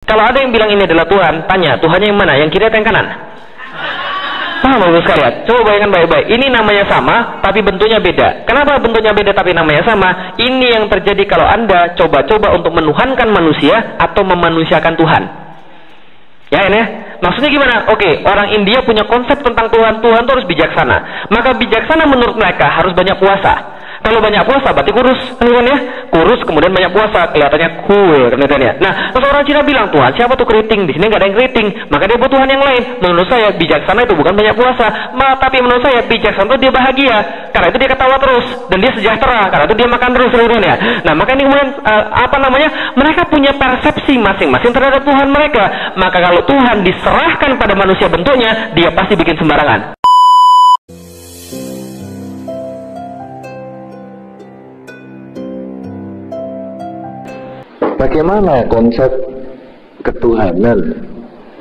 Kalau ada yang bilang ini adalah Tuhan, tanya, Tuhannya yang mana? Yang kiri atau yang kanan? Paham Bapak sekalian? Coba bayangkan baik-baik. Ini namanya sama, tapi bentuknya beda. Kenapa bentuknya beda tapi namanya sama? Ini yang terjadi kalau Anda coba-coba untuk menuhankan manusia atau memanusiakan Tuhan. Ya ini ya? Maksudnya gimana? Oke, orang India punya konsep tentang Tuhan. Tuhan itu harus bijaksana. Maka bijaksana menurut mereka harus banyak puasa. Kalau banyak puasa berarti kurus, kan ya? Kurus kemudian banyak puasa, kelihatannya cool, kan ya? Nah, terus orang Cina bilang, Tuhan siapa tuh keriting? Di sini nggak ada yang keriting, maka dia buat Tuhan yang lain. Menurut saya bijaksana itu bukan banyak puasa, tapi menurut saya bijaksana itu dia bahagia, karena itu dia ketawa terus dan dia sejahtera, karena itu dia makan terus, kan ya? Nah, maka ini kemudian mereka punya persepsi masing-masing terhadap Tuhan mereka. Maka kalau Tuhan diserahkan pada manusia bentuknya, dia pasti bikin sembarangan. Bagaimana konsep ketuhanan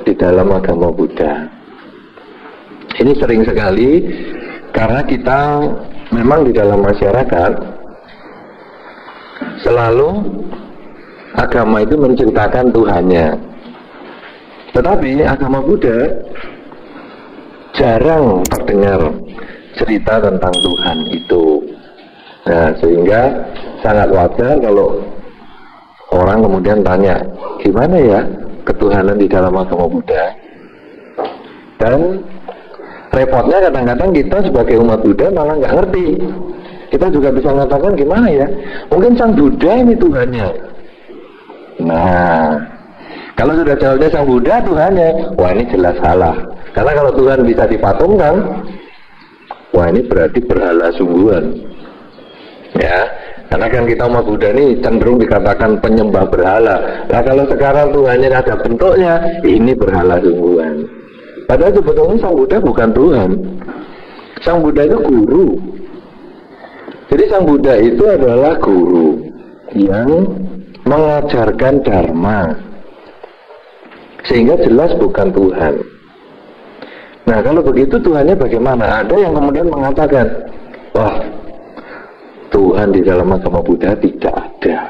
di dalam agama Buddha? Ini sering sekali karena kita memang di dalam masyarakat selalu agama itu menciptakan Tuhannya. Tetapi agama Buddha jarang terdengar cerita tentang Tuhan itu. Nah, sehingga sangat wajar kalau orang kemudian tanya, gimana ya ketuhanan di dalam agama Buddha? Dan repotnya kadang-kadang kita sebagai umat Buddha malah nggak ngerti. Kita juga bisa mengatakan gimana ya? Mungkin Sang Buddha ini Tuhannya. Nah, kalau sudah jawabnya Sang Buddha Tuhannya, wah ini jelas salah. Karena kalau Tuhan bisa dipatungkan, wah ini berarti berhala sungguhan. Ya. Karena kan kita umat Buddha ini cenderung dikatakan penyembah berhala. Nah kalau sekarang Tuhannya ada bentuknya, ini berhala sungguhan. Padahal sebetulnya Sang Buddha bukan Tuhan. Sang Buddha itu guru. Jadi Sang Buddha itu adalah guru yang mengajarkan dharma. Sehingga jelas bukan Tuhan. Nah kalau begitu Tuhannya bagaimana? Ada yang kemudian mengatakan, wah, Tuhan di dalam agama Buddha tidak ada.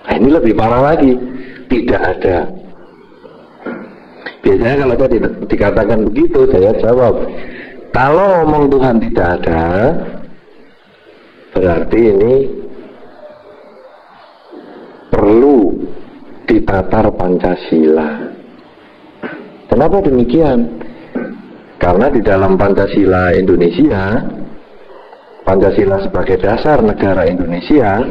Nah, ini lebih parah lagi, tidak ada. Biasanya kalau tadi dikatakan begitu, saya jawab, kalau ngomong Tuhan tidak ada, berarti ini perlu ditatar Pancasila. Kenapa demikian? Karena di dalam Pancasila Indonesia, Pancasila sebagai dasar negara Indonesia,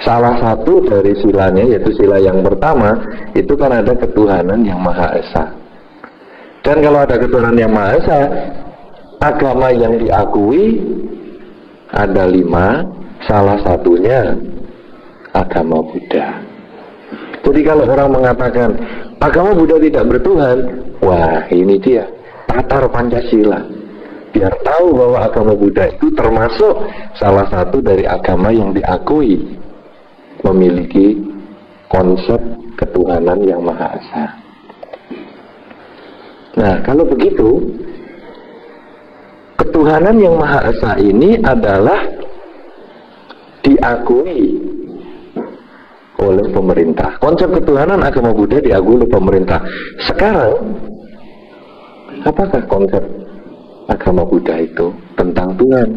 salah satu dari silanya, yaitu sila yang pertama, itu kan ada ketuhanan yang Maha Esa. Dan kalau ada ketuhanan yang Maha Esa, agama yang diakui ada 5, salah satunya agama Buddha. Jadi kalau orang mengatakan agama Buddha tidak bertuhan, wah ini dia, tatar Pancasila. Biar tahu bahwa agama Buddha itu termasuk salah satu dari agama yang diakui memiliki konsep ketuhanan yang Maha Esa. Nah, kalau begitu, ketuhanan yang Maha Esa ini adalah diakui oleh pemerintah. Konsep ketuhanan agama Buddha diakui oleh pemerintah. Sekarang, apakah konsep agama Buddha itu tentang Tuhan?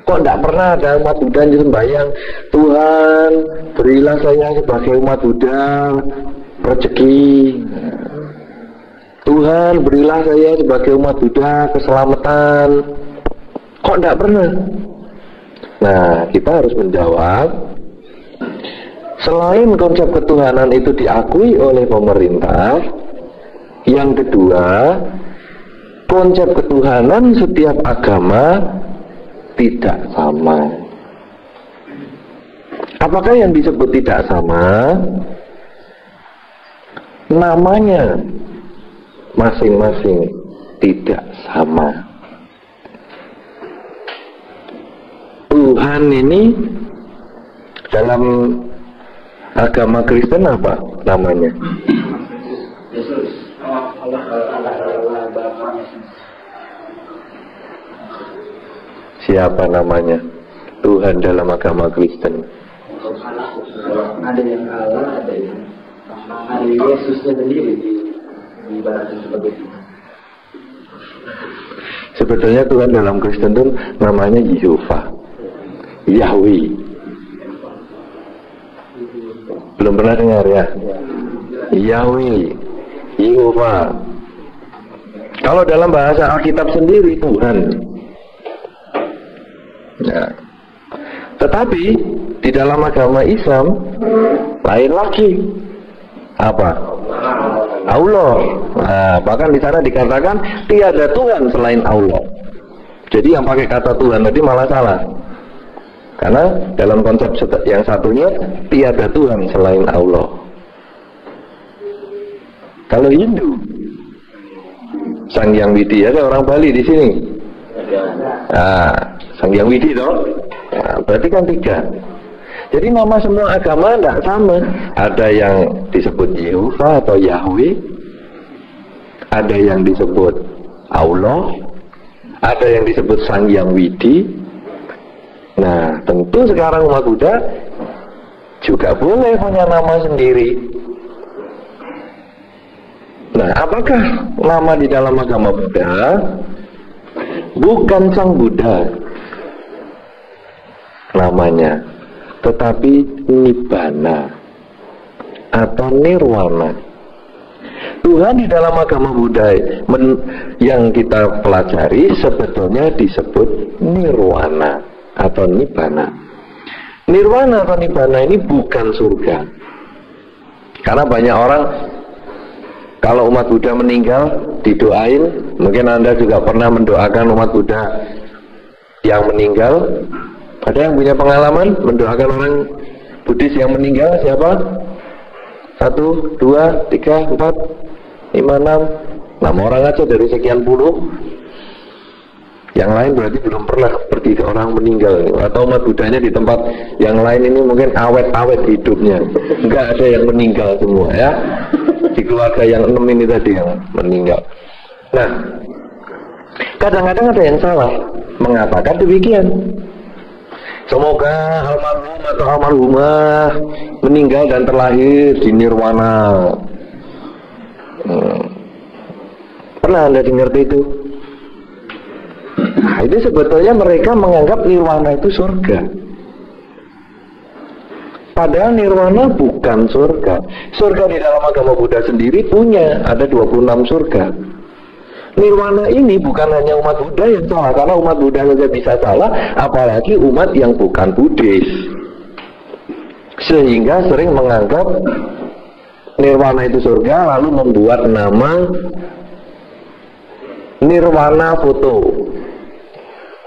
Kok tidak pernah ada umat Buddha yang sembahyang, Tuhan berilah saya sebagai umat Buddha rezeki, Tuhan berilah saya sebagai umat Buddha keselamatan. Kok tidak pernah? Nah, kita harus menjawab, selain konsep ketuhanan itu diakui oleh pemerintah, yang kedua, konsep ketuhanan setiap agama tidak sama. Apakah yang disebut tidak sama? Namanya masing-masing tidak sama. Tuhan ini dalam agama Kristen apa namanya? Yesus. Siapa namanya Tuhan dalam agama Kristen? Ada yang Allah, ada Yesusnya sendiri di ibaratnya sebagai Tuhan. Sebetulnya Tuhan dalam Kristen itu namanya Yehovah, Yahweh. Belum pernah dengar ya? Yahweh, Yehovah. Kalau dalam bahasa Alkitab sendiri Tuhan. Ya. Tetapi di dalam agama Islam lain lagi. Apa? Allah. Nah, bahkan di sana dikatakan tiada Tuhan selain Allah. Jadi yang pakai kata Tuhan tadi malah salah. Karena dalam konsep yang satunya tiada Tuhan selain Allah. Kalau Hindu, Sang Hyang Widi, ada orang Bali di sini. Nah, Sang Hyang Widi toh. Nah, berarti kan 3. Jadi nama semua agama tidak sama. Ada yang disebut Yehovah atau Yahweh, ada yang disebut Allah, ada yang disebut Sang Hyang Widi. Nah, tentu sekarang umat Buddha juga boleh punya nama sendiri. Nah, apakah nama di dalam agama Buddha bukan Sang Buddha namanya, tetapi Nibbana atau Nirwana. Tuhan di dalam agama Buddha yang kita pelajari sebetulnya disebut Nirwana atau Nibbana. Nirwana atau Nibbana ini bukan surga. Karena banyak orang kalau umat Buddha meninggal didoain, mungkin Anda juga pernah mendoakan umat Buddha yang meninggal. Ada yang punya pengalaman mendoakan orang Buddhis yang meninggal? Siapa? 1, 2, 3, 4, 5, 6 orang aja dari sekian puluh. Yang lain berarti belum pernah pergi ke orang meninggal. Atau umat Buddhanya di tempat yang lain ini mungkin awet-awet hidupnya, enggak ada yang meninggal semua ya. Di keluarga yang 6 ini tadi yang meninggal. Nah, kadang-kadang ada yang salah mengatakan demikian. Semoga almarhum atau almarhumah meninggal dan terlahir di Nirwana. Pernah Anda dengar itu? Nah, itu sebetulnya mereka menganggap Nirwana itu surga. Padahal Nirwana bukan surga. Surga di dalam agama Buddha sendiri punya, ada 26 surga. Nirwana ini bukan hanya umat Buddha yang salah, karena umat Buddha saja bisa salah, apalagi umat yang bukan Buddhis. Sehingga sering menganggap Nirwana itu surga, lalu membuat nama Nirwana foto.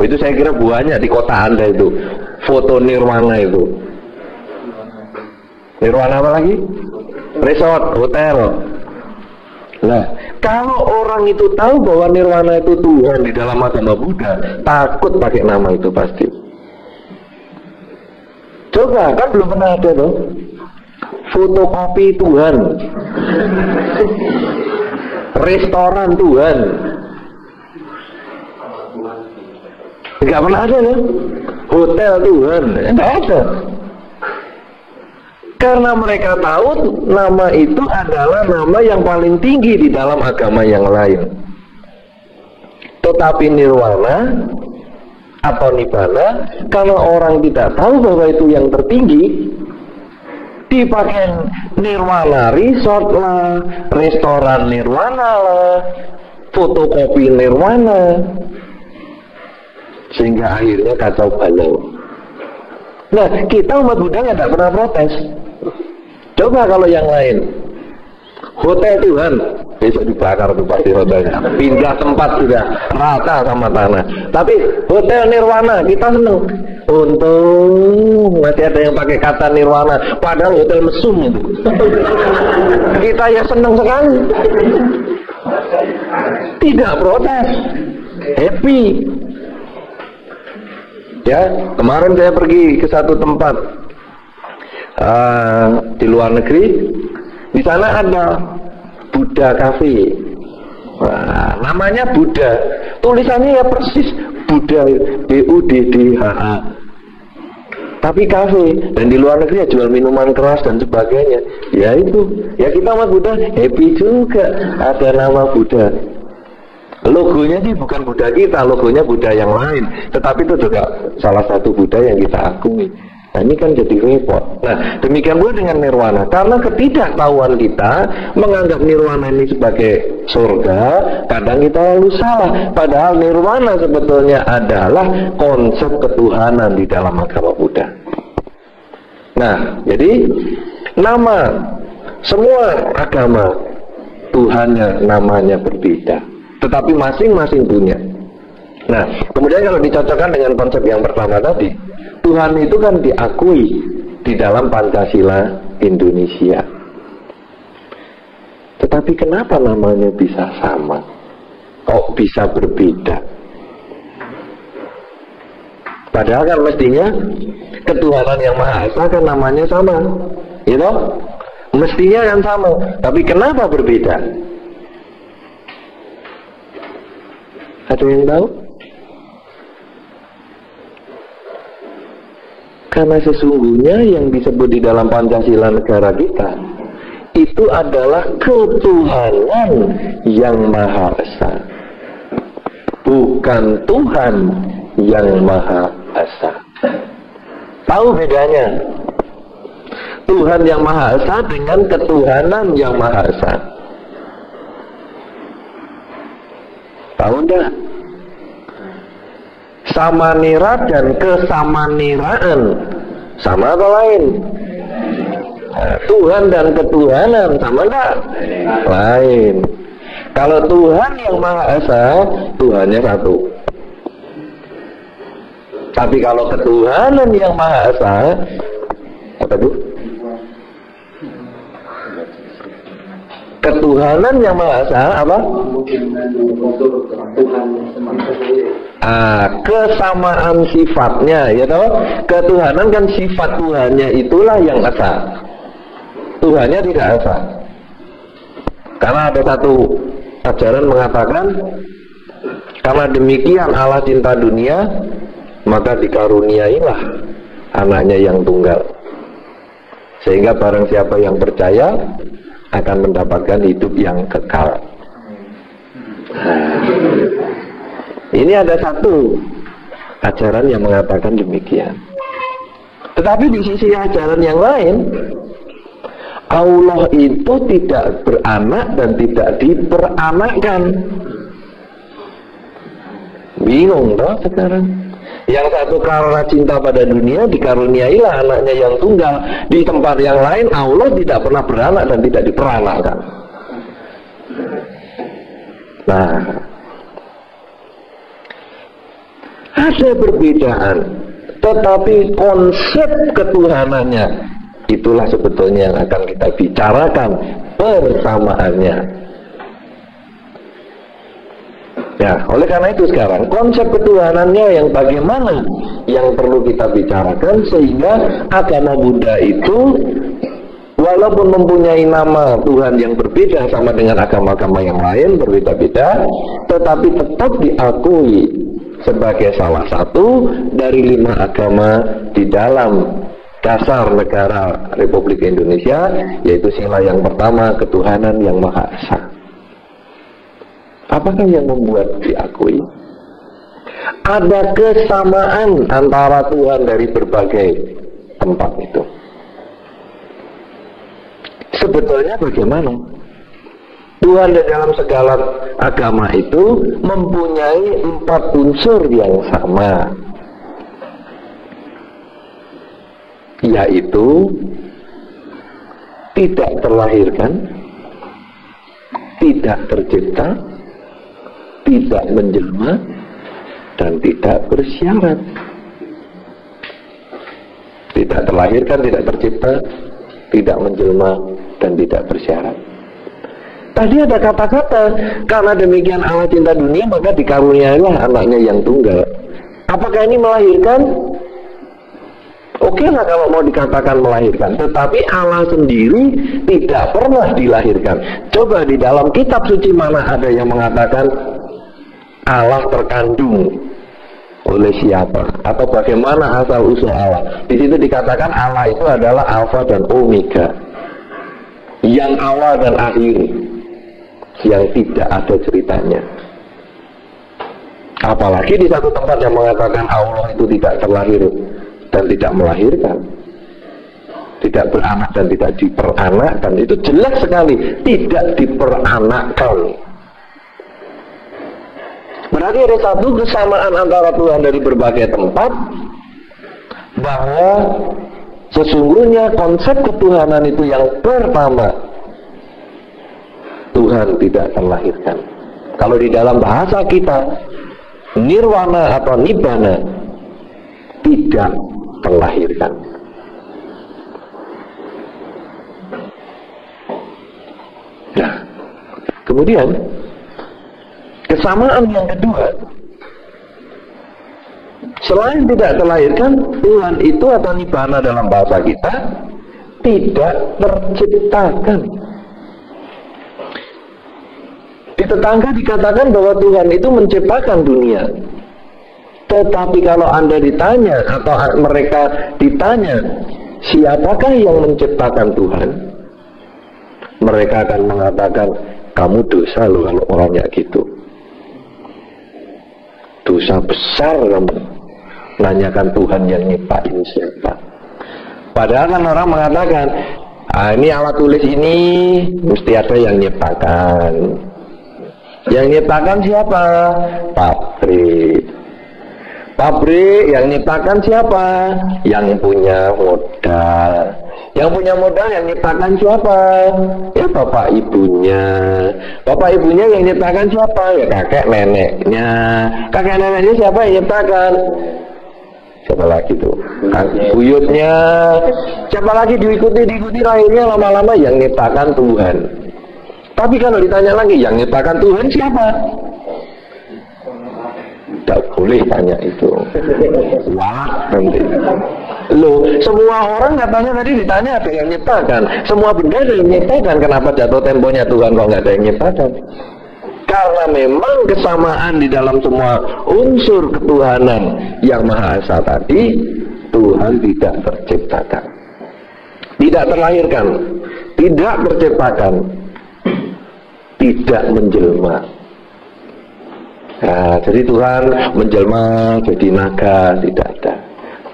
Itu saya kira banyak di kota Anda itu, foto Nirwana itu. Nirwana apa lagi? Resort, hotel. Nah, kalau orang itu tahu bahwa Nirwana itu Tuhan di dalam agama Buddha, takut pakai nama itu pasti. Coba, kan belum pernah ada tuh fotokopi Tuhan, restoran Tuhan, nggak pernah ada tuh, hotel Tuhan, nggak ada. Karena mereka tahu nama itu adalah nama yang paling tinggi di dalam agama yang lain. Tetapi Nirwana atau Nibbana, kalau orang tidak tahu bahwa itu yang tertinggi, dipakai Nirwana resort lah, restoran Nirwana lah, fotokopi Nirwana, sehingga akhirnya kacau balau. Nah, kita umat Buddha nggak pernah protes. Coba kalau yang lain, hotel Tuhan, besok dibakar tuh pasti hotelnya, pindah tempat sudah rata sama tanah. Tapi hotel Nirwana kita seneng. Untung masih ada yang pakai kata Nirwana, padahal hotel mesum itu. Kita ya seneng sekali, tidak protes, happy. Ya, kemarin saya pergi ke satu tempat di luar negeri. Di sana ada Buddha Cafe. Nah, namanya Buddha, tulisannya ya persis Buddha, BUDDHA. tapi kafe, dan di luar negeri ya jual minuman keras dan sebagainya. Ya itu, ya kita sama Buddha happy juga ada nama Buddha. Logonya sih bukan Buddha kita, logonya Buddha yang lain, tetapi itu juga salah satu Buddha yang kita akui. Nah ini kan jadi repot. Nah demikian pula dengan nirwana. Karena ketidaktahuan kita menganggap nirwana ini sebagai surga, kadang kita lalu salah. Padahal nirwana sebetulnya adalah konsep ketuhanan di dalam agama Buddha. Nah jadi nama semua agama Tuhannya namanya berbeda, tetapi masing-masing punya. Nah kemudian kalau dicocokkan dengan konsep yang pertama tadi, Tuhan itu kan diakui di dalam Pancasila Indonesia. Tetapi kenapa namanya bisa sama? Kok bisa berbeda? Padahal kan mestinya ketuhanan yang Maha Esa kan namanya sama, gitu? Mestinya kan sama. Tapi kenapa berbeda? Ada yang tahu? Karena sesungguhnya yang disebut di dalam Pancasila negara kita itu adalah ketuhanan yang Maha Esa, bukan Tuhan yang Maha Esa. Tahu bedanya? Tuhan yang Maha Esa dengan ketuhanan yang Maha Esa. Tahu enggak? Samanira dan kesamaniraan sama atau lain? Nah, Tuhan dan ketuhanan sama enggak? Lain. Kalau Tuhan yang Maha Esa, Tuhannya satu. Tapi kalau ketuhanan yang Maha Esa, apa itu? Ketuhanan yang Maha Esa apa? Kesamaan sifatnya, ya toh? Ketuhanan kan sifat Tuhannya itulah yang esa. Tuhannya tidak esa. Karena ada satu ajaran mengatakan, karena demikian Allah cinta dunia, maka dikaruniailah anaknya yang tunggal. Sehingga barang siapa yang percaya akan mendapatkan hidup yang kekal. Ini ada satu ajaran yang mengatakan demikian. Tetapi di sisi ajaran yang lain, Allah itu tidak beranak dan tidak diperanakkan. Bingung toh sekarang? Yang satu karena cinta pada dunia dikaruniailah anaknya yang tunggal. Di tempat yang lain Allah tidak pernah beranak dan tidak diperanakkan. Nah, ada perbedaan, tetapi konsep ketuhanannya itulah sebetulnya yang akan kita bicarakan persamaannya. Ya, oleh karena itu sekarang konsep ketuhanannya yang bagaimana yang perlu kita bicarakan, sehingga agama Buddha itu walaupun mempunyai nama Tuhan yang berbeda sama dengan agama-agama yang lain berbeda-beda, tetapi tetap diakui sebagai salah satu dari 5 agama di dalam dasar negara Republik Indonesia, yaitu sila yang pertama, ketuhanan yang Maha Esa. Apakah yang membuat diakui? Ada kesamaan antara Tuhan dari berbagai tempat itu. Sebetulnya bagaimana? Tuhan di dalam segala agama itu mempunyai 4 unsur yang sama, yaitu tidak terlahirkan, tidak tercipta, tidak menjelma, dan tidak bersyarat. Tidak terlahirkan, tidak tercipta, tidak menjelma, dan tidak bersyarat. Tadi ada kata-kata, karena demikian Allah cinta dunia, maka dikaruniailah anaknya yang tunggal. Apakah ini melahirkan? Oke lah kalau mau dikatakan melahirkan, tetapi Allah sendiri tidak pernah dilahirkan. Coba di dalam kitab suci mana ada yang mengatakan Allah terkandung oleh siapa, atau bagaimana asal usul Allah. Di situ dikatakan Allah itu adalah alfa dan omega, yang awal dan akhir, yang tidak ada ceritanya. Apalagi di satu tempat yang mengatakan Allah itu tidak terlahir dan tidak melahirkan, tidak beranak dan tidak diperanakkan. Itu jelas sekali tidak diperanakkan. Berarti ada satu kesamaan antara Tuhan dari berbagai tempat, bahwa sesungguhnya konsep ketuhanan itu yang pertama, Tuhan tidak terlahirkan. Kalau di dalam bahasa kita, nirwana atau nibbana tidak terlahirkan. Nah, kemudian kesamaan yang kedua, selain tidak terlahirkan, Tuhan itu atau nibbana dalam bahasa kita tidak terciptakan. Di tetangga dikatakan bahwa Tuhan itu menciptakan dunia. Tetapi kalau Anda ditanya atau mereka ditanya, siapakah yang menciptakan Tuhan? Mereka akan mengatakan, kamu dosa loh kalau orangnya gitu. Dosa besar kamu nanyakan Tuhan yang nyiptain siapa. Padahal kan orang mengatakan, ini alat tulis ini mesti ada yang nyiptakan. Yang nyiptakan siapa? Pabrik. Pabrik yang nyiptakan siapa? Yang punya modal. Yang punya modal yang nyiptakan siapa? Ya bapak ibunya. Bapak ibunya yang nyiptakan siapa? Ya kakek neneknya. Kakek neneknya siapa yang nyiptakan? Siapa lagi tuh? Buyutnya. Siapa lagi diikuti lahirnya, lama-lama yang nyiptakan Tuhan. Tapi kalau ditanya lagi, yang nyiptakan Tuhan siapa? Tidak boleh tanya itu. Wah, nanti. Loh, semua orang katanya tadi ditanya ada yang nyiptakan. Semua benda ada yang nyiptakan. Kenapa jatuh temponya Tuhan kok nggak ada yang nyiptakan? Karena memang kesamaan di dalam semua unsur ketuhanan yang Maha Esa tadi, Tuhan tidak terciptakan, tidak terlahirkan, tidak terciptakan, tidak menjelma. Nah, jadi Tuhan menjelma jadi naga, tidak ada.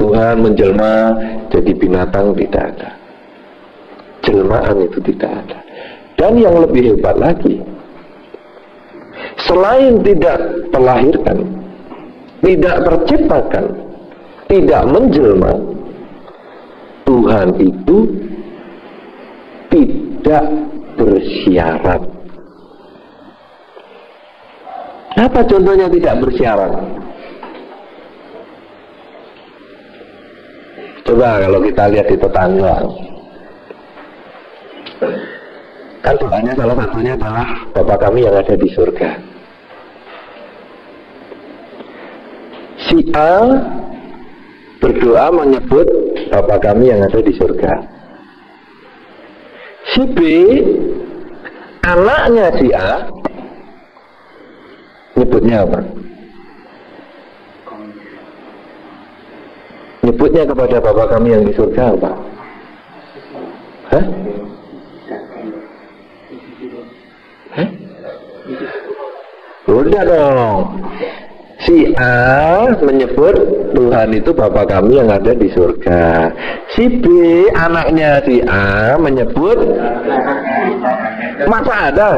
Tuhan menjelma jadi binatang, tidak ada. Jelmaan itu tidak ada. Dan yang lebih hebat lagi, selain tidak terlahirkan, tidak terciptakan, tidak menjelma, Tuhan itu tidak bersyarat. Apa contohnya tidak bersyarat? Coba kalau kita lihat di tetangga, kan doanya salah satunya adalah Bapa kami yang ada di surga. Si A berdoa menyebut Bapa kami yang ada di surga. Si B, anaknya si A, nyebutnya apa? Nyebutnya kepada Bapa kami yang di surga apa? Hah? Hah? Udah dong. Si A menyebut Tuhan itu Bapa kami yang ada di surga. Si B, anaknya si A, menyebut, masa ada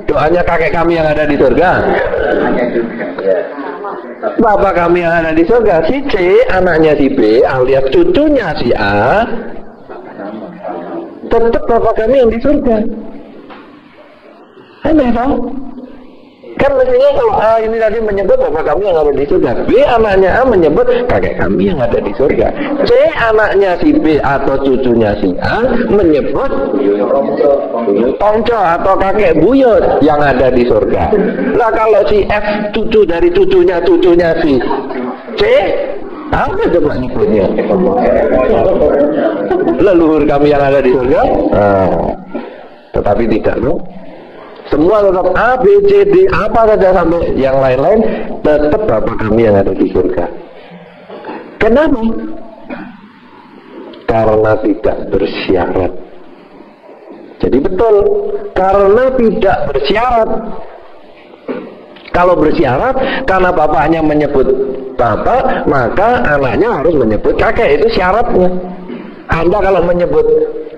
doanya kakek kami yang ada di surga? Bapa kami yang ada di surga. Si C, anaknya si B, alias cucunya si A, tetap Bapa kami yang di surga. Aneh tau? Kan mestinya kalau A ini tadi menyebut Bapa kami yang ada di surga, B anaknya A menyebut kakek kami yang ada di surga, C anaknya si B atau cucunya si A menyebut tongco atau kakek buyut yang ada di surga. Nah kalau si F cucu dari cucunya si C, apa coba nyebutnya? Leluhur kami yang ada di surga. Tetapi tidak loh. Semua tetap A, B, C, D, apa saja sampai yang lain-lain tetap Bapa kami yang ada di surga. Kenapa? Karena tidak bersyarat. Jadi betul, karena tidak bersyarat. Kalau bersyarat, karena bapaknya menyebut bapak, maka anaknya harus menyebut kakek. Itu syaratnya. Anda kalau menyebut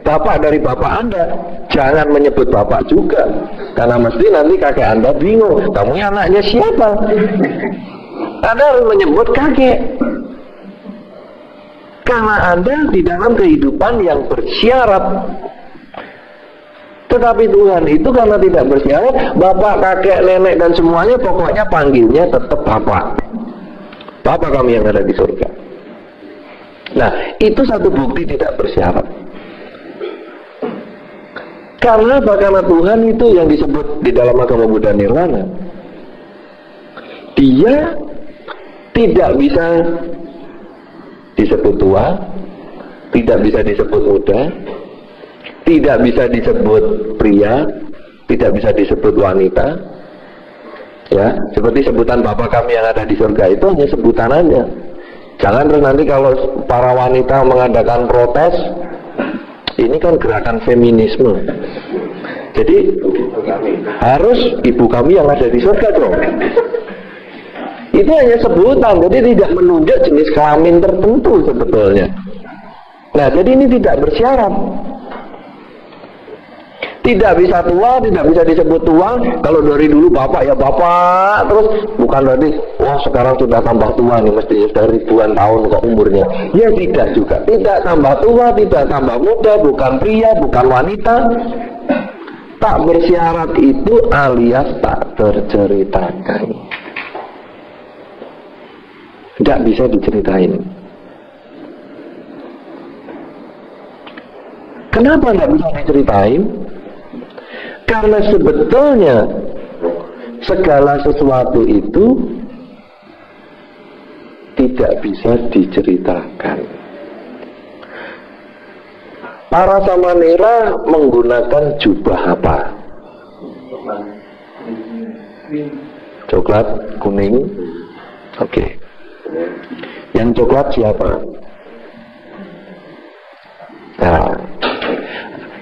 bapak dari bapak Anda, jangan menyebut bapak juga, karena mesti nanti kakek Anda bingung, kamu anaknya siapa? Anda harus menyebut kakek, karena Anda di dalam kehidupan yang bersyarat. Tetapi Tuhan itu karena tidak bersyarat, bapak, kakek, nenek dan semuanya pokoknya panggilnya tetap bapak. Bapak kami yang ada di surga. Nah, itu satu bukti tidak bersyarat. Karena karena Tuhan itu yang disebut di dalam agama Buddha Nirwana, dia tidak bisa disebut tua, tidak bisa disebut muda, tidak bisa disebut pria, tidak bisa disebut wanita. Ya, seperti sebutan Bapak kami yang ada di surga itu hanya sebutan aja. Jangan terus nanti kalau para wanita mengadakan protes, ini kan gerakan feminisme. Jadi harus ibu kami yang ada di surga dong. Itu hanya sebutan, jadi tidak menunjuk jenis kelamin tertentu sebetulnya. Nah, jadi ini tidak bersyarat. Tidak bisa tua, tidak bisa disebut tua. Kalau dari dulu bapak ya bapak, terus bukan berarti wah sekarang sudah tambah tua nih, mesti sudah ribuan tahun kok umurnya. Ya tidak juga. Tidak tambah tua, tidak tambah muda, bukan pria, bukan wanita. Tak bersyarat itu alias tak terceritakan. Tidak bisa diceritain. Kenapa tidak bisa diceritain? Karena sebetulnya segala sesuatu itu tidak bisa diceritakan. Para samanera menggunakan jubah apa? Coklat, kuning. Oke. Yang coklat siapa? Nah,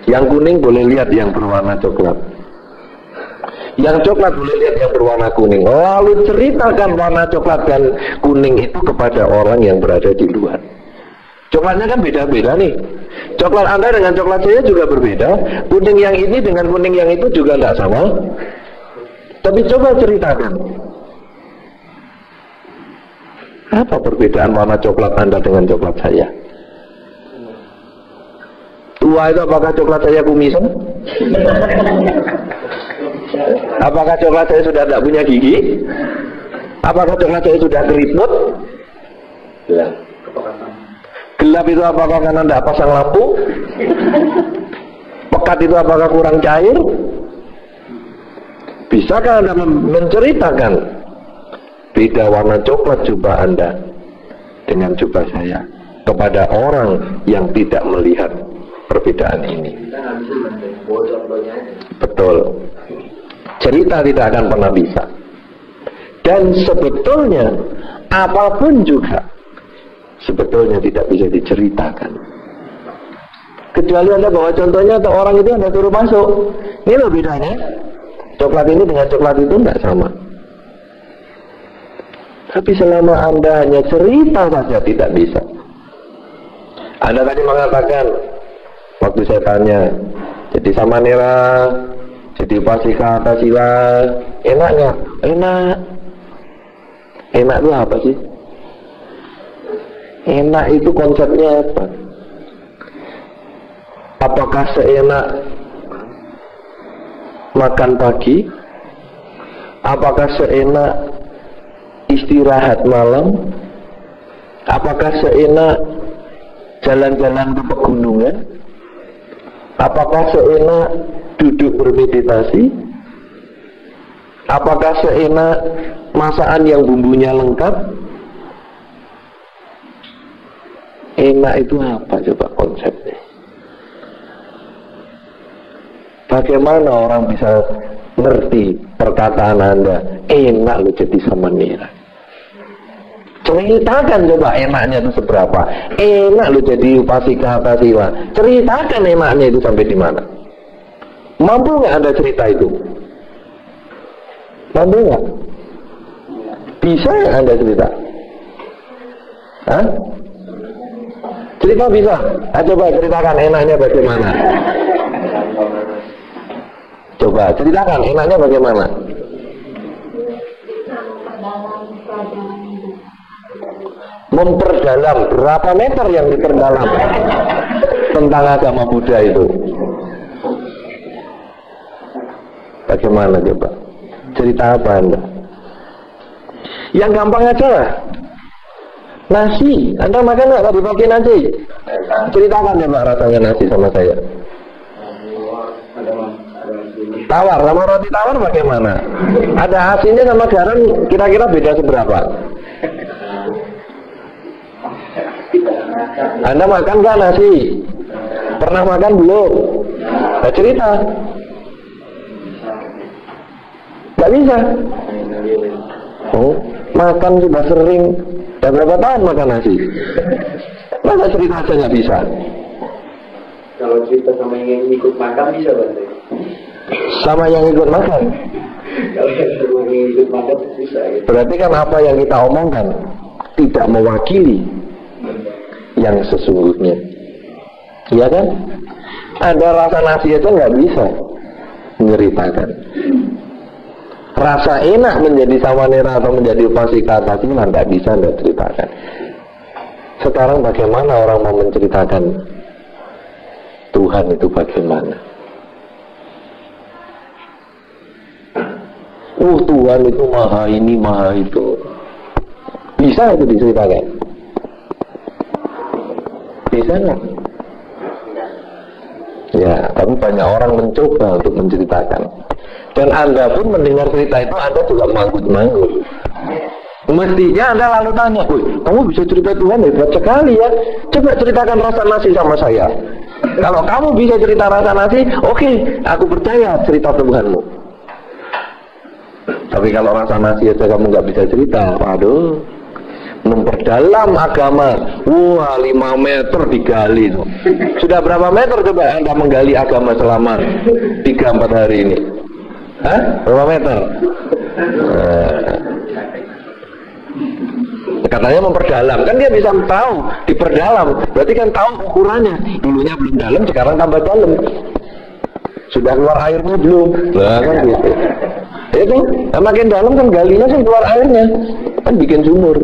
yang kuning boleh lihat yang berwarna coklat. Yang coklat boleh lihat yang berwarna kuning. Lalu ceritakan warna coklat dan kuning itu kepada orang yang berada di luar. Coklatnya kan beda-beda nih. Coklat Anda dengan coklat saya juga berbeda. Kuning yang ini dengan kuning yang itu juga tidak sama. Tapi coba ceritakan. Apa perbedaan warna coklat Anda dengan coklat saya? Tua itu apakah coklat saya kumisan? Apakah coklat saya sudah tidak punya gigi? Apakah coklat saya sudah keriput? Gelap itu apakah karena tidak pasang lampu? Pekat itu apakah kurang cair? Bisakah Anda menceritakan beda warna coklat jubah Anda dengan jubah saya kepada orang yang tidak melihat perbedaan ini? Betul. Cerita tidak akan pernah bisa. Dan sebetulnya apapun juga sebetulnya tidak bisa diceritakan. Kecuali Anda bawa contohnya atau orang itu Anda suruh masuk. Ini loh bedanya. Coklat ini dengan coklat itu tidak sama. Tapi selama Anda hanya cerita saja tidak bisa. Anda tadi mengatakan, waktu saya tanya, jadi samanera, jadi upasika atasila, enak nggak? Enak. Enak itu apa sih? Enak itu konsepnya apa? Apakah seenak makan pagi? Apakah seenak istirahat malam? Apakah seenak jalan-jalan ke pegunungan? Apakah seenak duduk bermeditasi? Apakah seenak masakan yang bumbunya lengkap? Enak itu apa coba konsepnya? Bagaimana orang bisa ngerti perkataan Anda? Enak lo jadi samanera. Ceritakan coba enaknya itu seberapa. Enak lu jadi upasika Tasila. Ceritakan enaknya itu sampai di mana. Mampu nggak Anda cerita itu? Mampu nggak? Bisa nggak Anda cerita? Hah? Cerita bisa? Coba ceritakan enaknya bagaimana. Coba ceritakan enaknya bagaimana. Memperdalam, berapa meter yang diperdalam tentang agama Buddha itu? Bagaimana coba? Cerita apa Anda? Yang gampang aja lah. Nasi, Anda makan nggak tadi pagi nasi? Ceritakan ya Pak rasanya nasi sama saya. Tawar, sama roti tawar bagaimana? Ada asinnya sama garam, kira-kira beda seberapa? Anda makan nggak nasi? Pernah makan belum? Nah, cerita. Nggak bisa. Oh, makan sudah sering. Udah berapa tahun makan nasi? Masa cerita aja nggak bisa? Kalau cerita sama yang ikut makan bisa Bante. Sama yang ikut makan? Kalau sama yang ikut makan bisa gitu. Berarti kan apa yang kita omongkan tidak mewakili yang sesungguhnya. Iya kan? Ada rasa nasi aja nggak bisa menceritakan. Rasa enak menjadi samanera atau menjadi upasika Tasila nggak bisa Anda ceritakan. Sekarang bagaimana orang mau menceritakan Tuhan itu bagaimana? Tuhan itu maha ini, maha itu. Bisa itu diceritakan? Bisa nggak? Ya, tapi banyak orang mencoba untuk menceritakan. Dan Anda pun mendengar cerita itu, Anda juga manggut-manggut. Mestinya Anda lalu tanya, kamu bisa cerita Tuhan hebat sekali ya. Coba ceritakan rasa nasi sama saya. Kalau kamu bisa cerita rasa nasi, oke, aku percaya cerita Tuhanmu. Tapi kalau rasa nasi aja kamu nggak bisa cerita, waduh. Memperdalam agama, wah 5 meter digali. Sudah berapa meter coba Anda menggali agama selama 3-4 hari ini? Hah? Berapa meter? Katanya memperdalam, kan dia bisa tahu diperdalam, berarti kan tahu ukurannya. Dulunya belum dalam, sekarang tambah dalam. Sudah keluar airnya belum? Nah, kan gitu. Itu, makin dalam kan galinya kan keluar airnya, kan bikin sumur.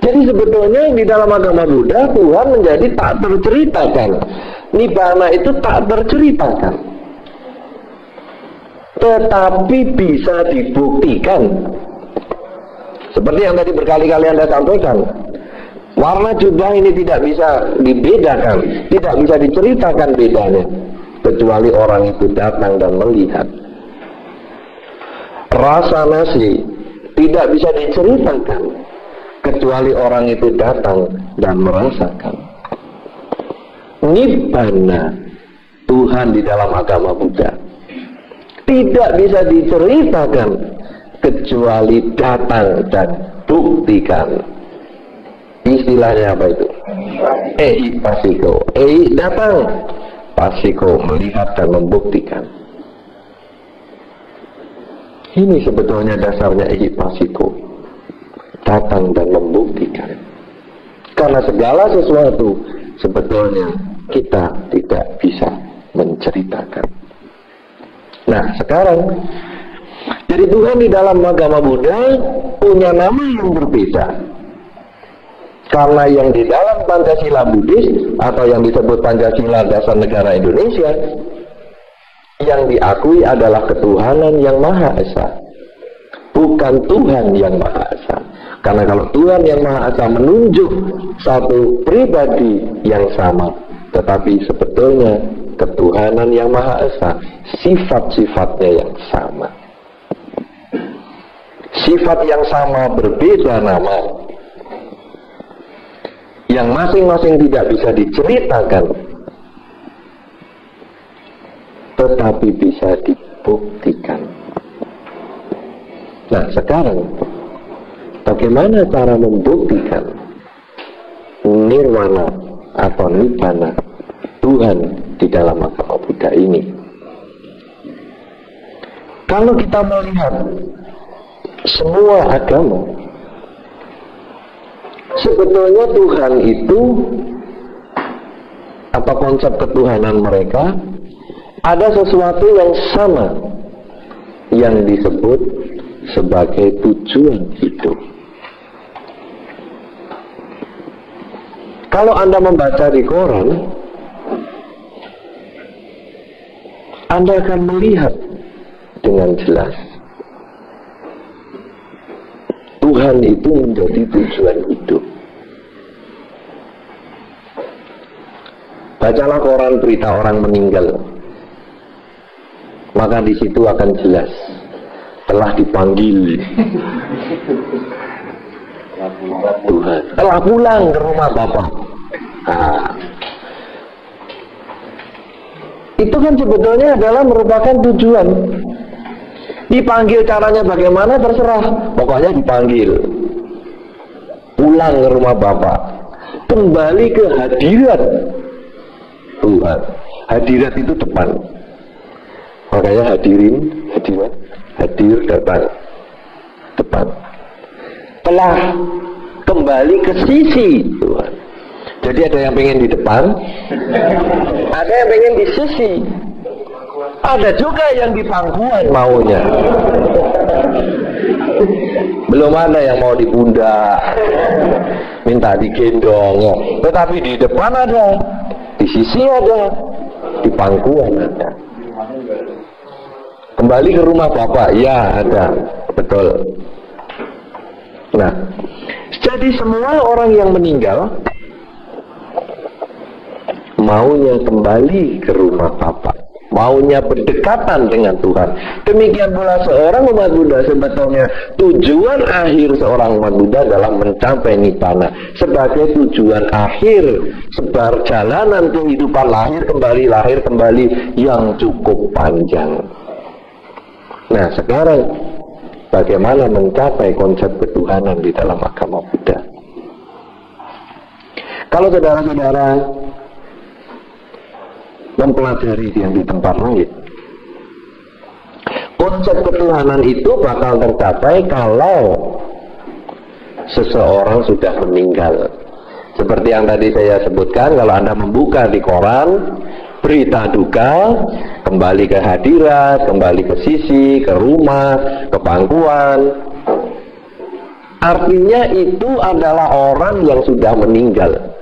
Jadi sebetulnya di dalam agama Buddha Tuhan menjadi tak terceritakan. Nibbana itu tak terceritakan, tetapi bisa dibuktikan. Seperti yang tadi berkali-kali Anda sampaikan, warna jubah ini tidak bisa dibedakan, tidak bisa diceritakan bedanya, kecuali orang itu datang dan melihat. Rasa nasi tidak bisa diceritakan, kecuali orang itu datang dan merasakan. Nibbana, Tuhan di dalam agama Buddha, tidak bisa diceritakan kecuali datang dan buktikan. Istilahnya apa itu? Ei pasiko. Ei datang, pasiko melihat dan membuktikan. Ini sebetulnya dasarnya ei pasiko, datang dan membuktikan. Karena segala sesuatu sebetulnya kita tidak bisa menceritakan. Nah sekarang, jadi Tuhan di dalam agama Buddha punya nama yang berbeda. Karena yang di dalam Pancasila Buddhis atau yang disebut Pancasila Dasar Negara Indonesia, yang diakui adalah ketuhanan yang Maha Esa, bukan Tuhan yang Maha Esa. Karena kalau Tuhan yang Maha Esa menunjuk satu pribadi yang sama, tetapi sebetulnya ketuhanan yang Maha Esa, sifat-sifatnya yang sama. Sifat yang sama berbeda nama, yang masing-masing tidak bisa diceritakan, tetapi bisa dibuktikan. Nah sekarang, bagaimana cara membuktikan nirwana atau nibbana Tuhan di dalam agama Buddha ini? Kalau kita melihat semua agama, sebetulnya Tuhan itu, apa konsep ketuhanan mereka, ada sesuatu yang sama yang disebut sebagai tujuan hidup. Kalau Anda membaca di koran, Anda akan melihat dengan jelas Tuhan itu menjadi tujuan hidup. Bacalah koran berita orang meninggal, maka di situ akan jelas telah dipanggil Tuhan, telah pulang ke rumah Bapak. Nah, itu kan sebetulnya adalah merupakan tujuan. Dipanggil caranya bagaimana terserah, pokoknya dipanggil pulang ke rumah Bapak, kembali ke hadirat Tuhan. Hadirat itu depan, makanya hadirin, hadirat, hadir, datang, depan. Telah kembali ke sisi Tuhan. Jadi ada yang pengen di depan, ada yang pengen di sisi, ada juga yang di pangkuan maunya. Belum ada yang mau di pundak, minta digendong ya. Tetapi di depan ada, di sisi ada, di pangkuan ada. Kembali ke rumah Bapak, ya ada, betul. Nah, jadi semua orang yang meninggal maunya kembali ke rumah Bapak, maunya berdekatan dengan Tuhan. Demikian pula seorang umat Buddha, sebetulnya tujuan akhir seorang umat Buddha adalah mencapai nibbana sebagai tujuan akhir perjalanan kehidupan lahir kembali yang cukup panjang. Nah sekarang bagaimana mencapai konsep ketuhanan di dalam agama Buddha? Kalau saudara-saudara mempelajari yang di tempat lain, konsep ketuhanan itu bakal tercapai kalau seseorang sudah meninggal. Seperti yang tadi saya sebutkan, kalau Anda membuka di koran berita duka, kembali ke hadirat, kembali ke sisi, ke rumah, ke pangkuan, artinya itu adalah orang yang sudah meninggal.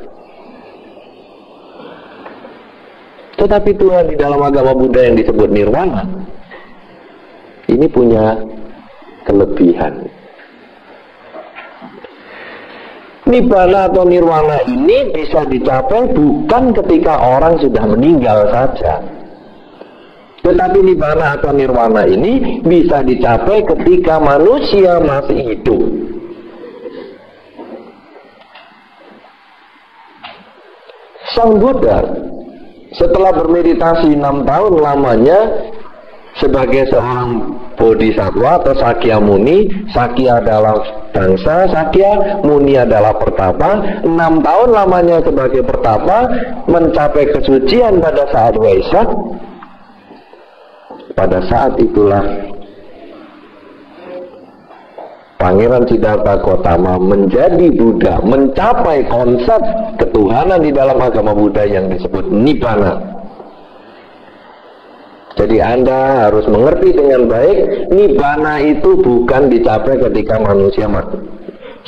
Tetapi Tuhan di dalam agama Buddha yang disebut nirwana ini punya kelebihan. Nibbana atau nirwana ini bisa dicapai bukan ketika orang sudah meninggal saja, tetapi nibbana atau nirwana ini bisa dicapai ketika manusia masih hidup. Sang Buddha setelah bermeditasi 6 tahun lamanya sebagai seorang bodhisattva atau Sakya Muni. Sakya adalah bangsa, Sakya Muni adalah pertapa. 6 tahun lamanya sebagai pertapa, mencapai kesucian pada saat Waisak. Pada saat itulah Pangeran Siddhartha Gautama menjadi Buddha, mencapai konsep ketuhanan di dalam agama Buddha yang disebut Nibbana. Jadi Anda harus mengerti dengan baik, Nibbana itu bukan dicapai ketika manusia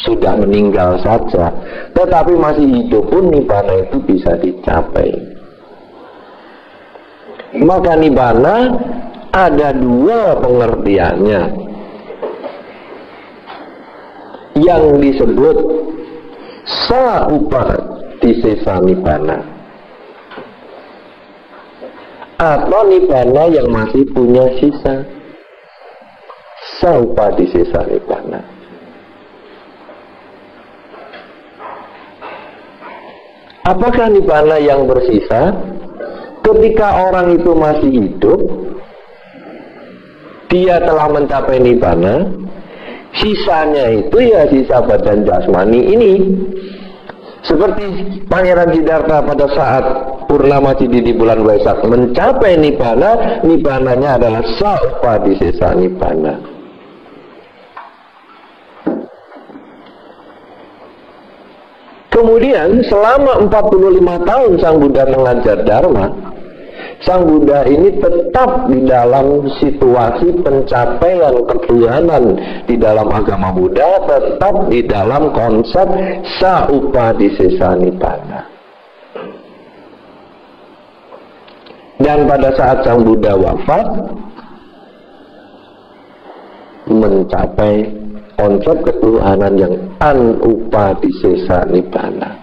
sudah meninggal saja, tetapi masih hidup pun Nibbana itu bisa dicapai. Maka Nibbana ada dua pengertiannya. Yang disebut Saupadhisesa Nibbana atau Nibbana yang masih punya sisa. Saupadhisesa Nibbana. Apakah Nibbana yang bersisa? Ketika orang itu masih hidup, dia telah mencapai Nibbana. Sisanya itu ya sisa badan jasmani ini. Seperti Pangeran Siddhartha pada saat Purnama Cidi di bulan Waisak mencapai Nibbana, Nibbananya adalah Saupadisesa Nibbana. Kemudian selama 45 tahun Sang Buddha mengajar Dharma, Sang Buddha ini tetap di dalam situasi pencapaian ketuhanan di dalam agama Buddha, tetap di dalam konsep Saupadisesa Nibbana. Dan pada saat Sang Buddha wafat, mencapai konsep ketuhanan yang Anupadisesa Nibbana.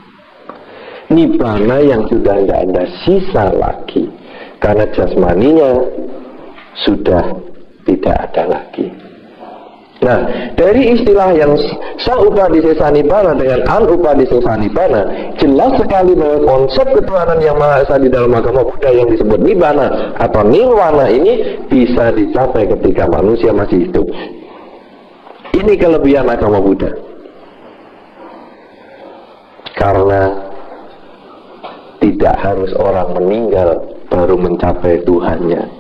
Nibbana yang sudah tidak ada sisa lagi, karena jasmaninya sudah tidak ada lagi. Nah, dari istilah yang Saupadisesa Nibbana dengan Anupadisesa Nibbana, jelas sekali bahwa konsep ketuhanan yang Maha Esa di dalam agama Buddha yang disebut Nibbana atau Nirwana ini bisa dicapai ketika manusia masih hidup. Ini kelebihan agama Buddha. Karena tidak harus orang meninggal baru mencapai Tuhannya.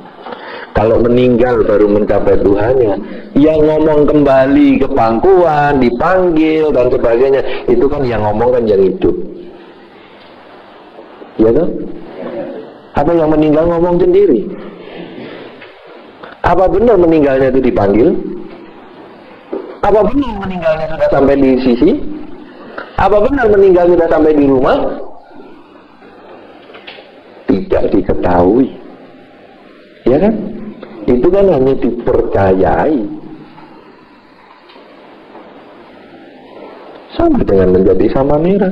Kalau meninggal baru mencapai Tuhannya, yang ngomong kembali ke pangkuan, dipanggil dan sebagainya, itu kan yang ngomong kan yang hidup. Ya kan? Apa yang meninggal ngomong sendiri? Apa benar meninggalnya itu dipanggil? Apa benar meninggalnya sudah sampai di sisi? Apa benar meninggal sudah sampai di rumah? Tidak diketahui. Ya kan? Itu kan hanya dipercayai. Sama dengan menjadi samanera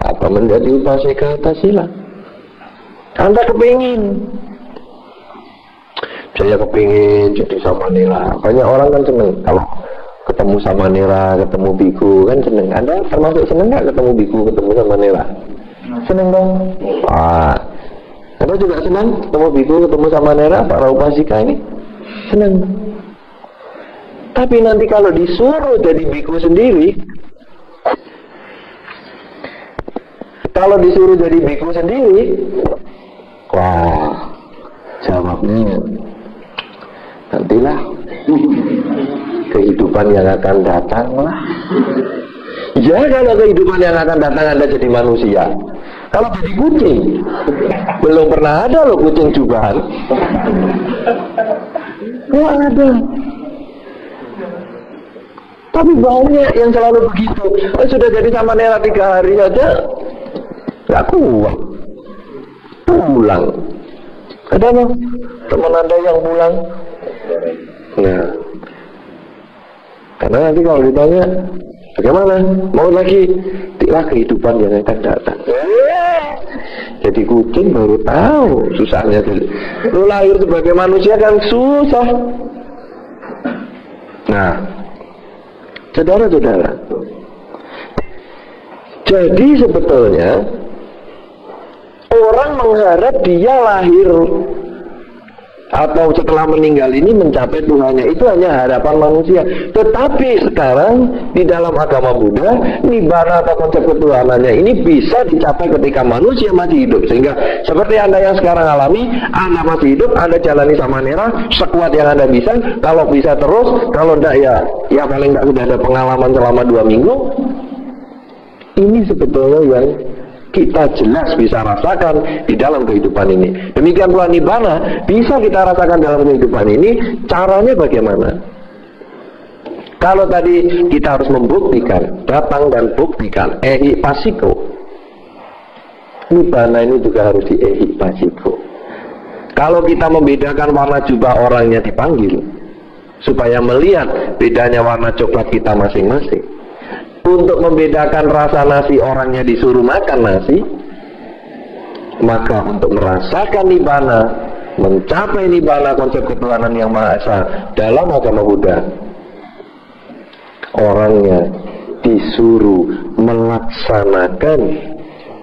atau menjadi upasika Tasila. Anda kepingin, saya kepingin jadi samanera. Banyak orang kan seneng kalau ketemu samanera, ketemu biku kan seneng. Anda termasuk seneng nggak ketemu biku, ketemu samanera? Seneng dong. Anda juga senang ketemu biku, ketemu samanera, para upasika ini? Senang. Tapi nanti kalau disuruh jadi biku sendiri, kalau disuruh jadi biku sendiri, wah, jawabnya nantilah kehidupan yang akan datang lah. Ya, kalau kehidupan yang akan datang Anda jadi manusia. Kalau jadi kucing, belum pernah ada loh kucing jubahan. Nggak ada. Tapi banyak yang selalu begitu. Sudah jadi samanera 3 hari saja, nggak kuat. Pulang. Ada apa? Teman Anda yang pulang? Nah, karena nanti kalau ditanya, bagaimana? Mau lagi? Itulah kehidupan yang akan datang. Jadi kucing baru tahu susahnya. Lu lahir sebagai manusia kan susah. Nah, saudara-saudara, jadi sebetulnya orang mengharap dia lahir atau setelah meninggal ini mencapai Tuhannya, itu hanya harapan manusia. Tetapi sekarang di dalam agama Buddha, Nibbana atau konsep ketuhanannya ini bisa dicapai ketika manusia masih hidup. Sehingga seperti Anda yang sekarang alami, Anda masih hidup, Anda jalani samanera sekuat yang Anda bisa. Kalau bisa terus, kalau enggak ya paling enggak sudah ada pengalaman selama 2 minggu. Ini sebetulnya yang kita jelas bisa rasakan di dalam kehidupan ini. Demikian pula Nibbana bisa kita rasakan dalam kehidupan ini. Caranya bagaimana? Kalau tadi kita harus membuktikan, datang dan buktikan, ehi pasiko. Nibbana ini juga harus di ehi pasiko. Kalau kita membedakan warna jubah orangnya dipanggil, supaya melihat bedanya warna coklat kita masing-masing. Untuk membedakan rasa nasi orangnya disuruh makan nasi, maka untuk merasakan Nibbana, mencapai Nibbana konsep ketuhanan yang Maha Esa dalam agama Buddha, orangnya disuruh melaksanakan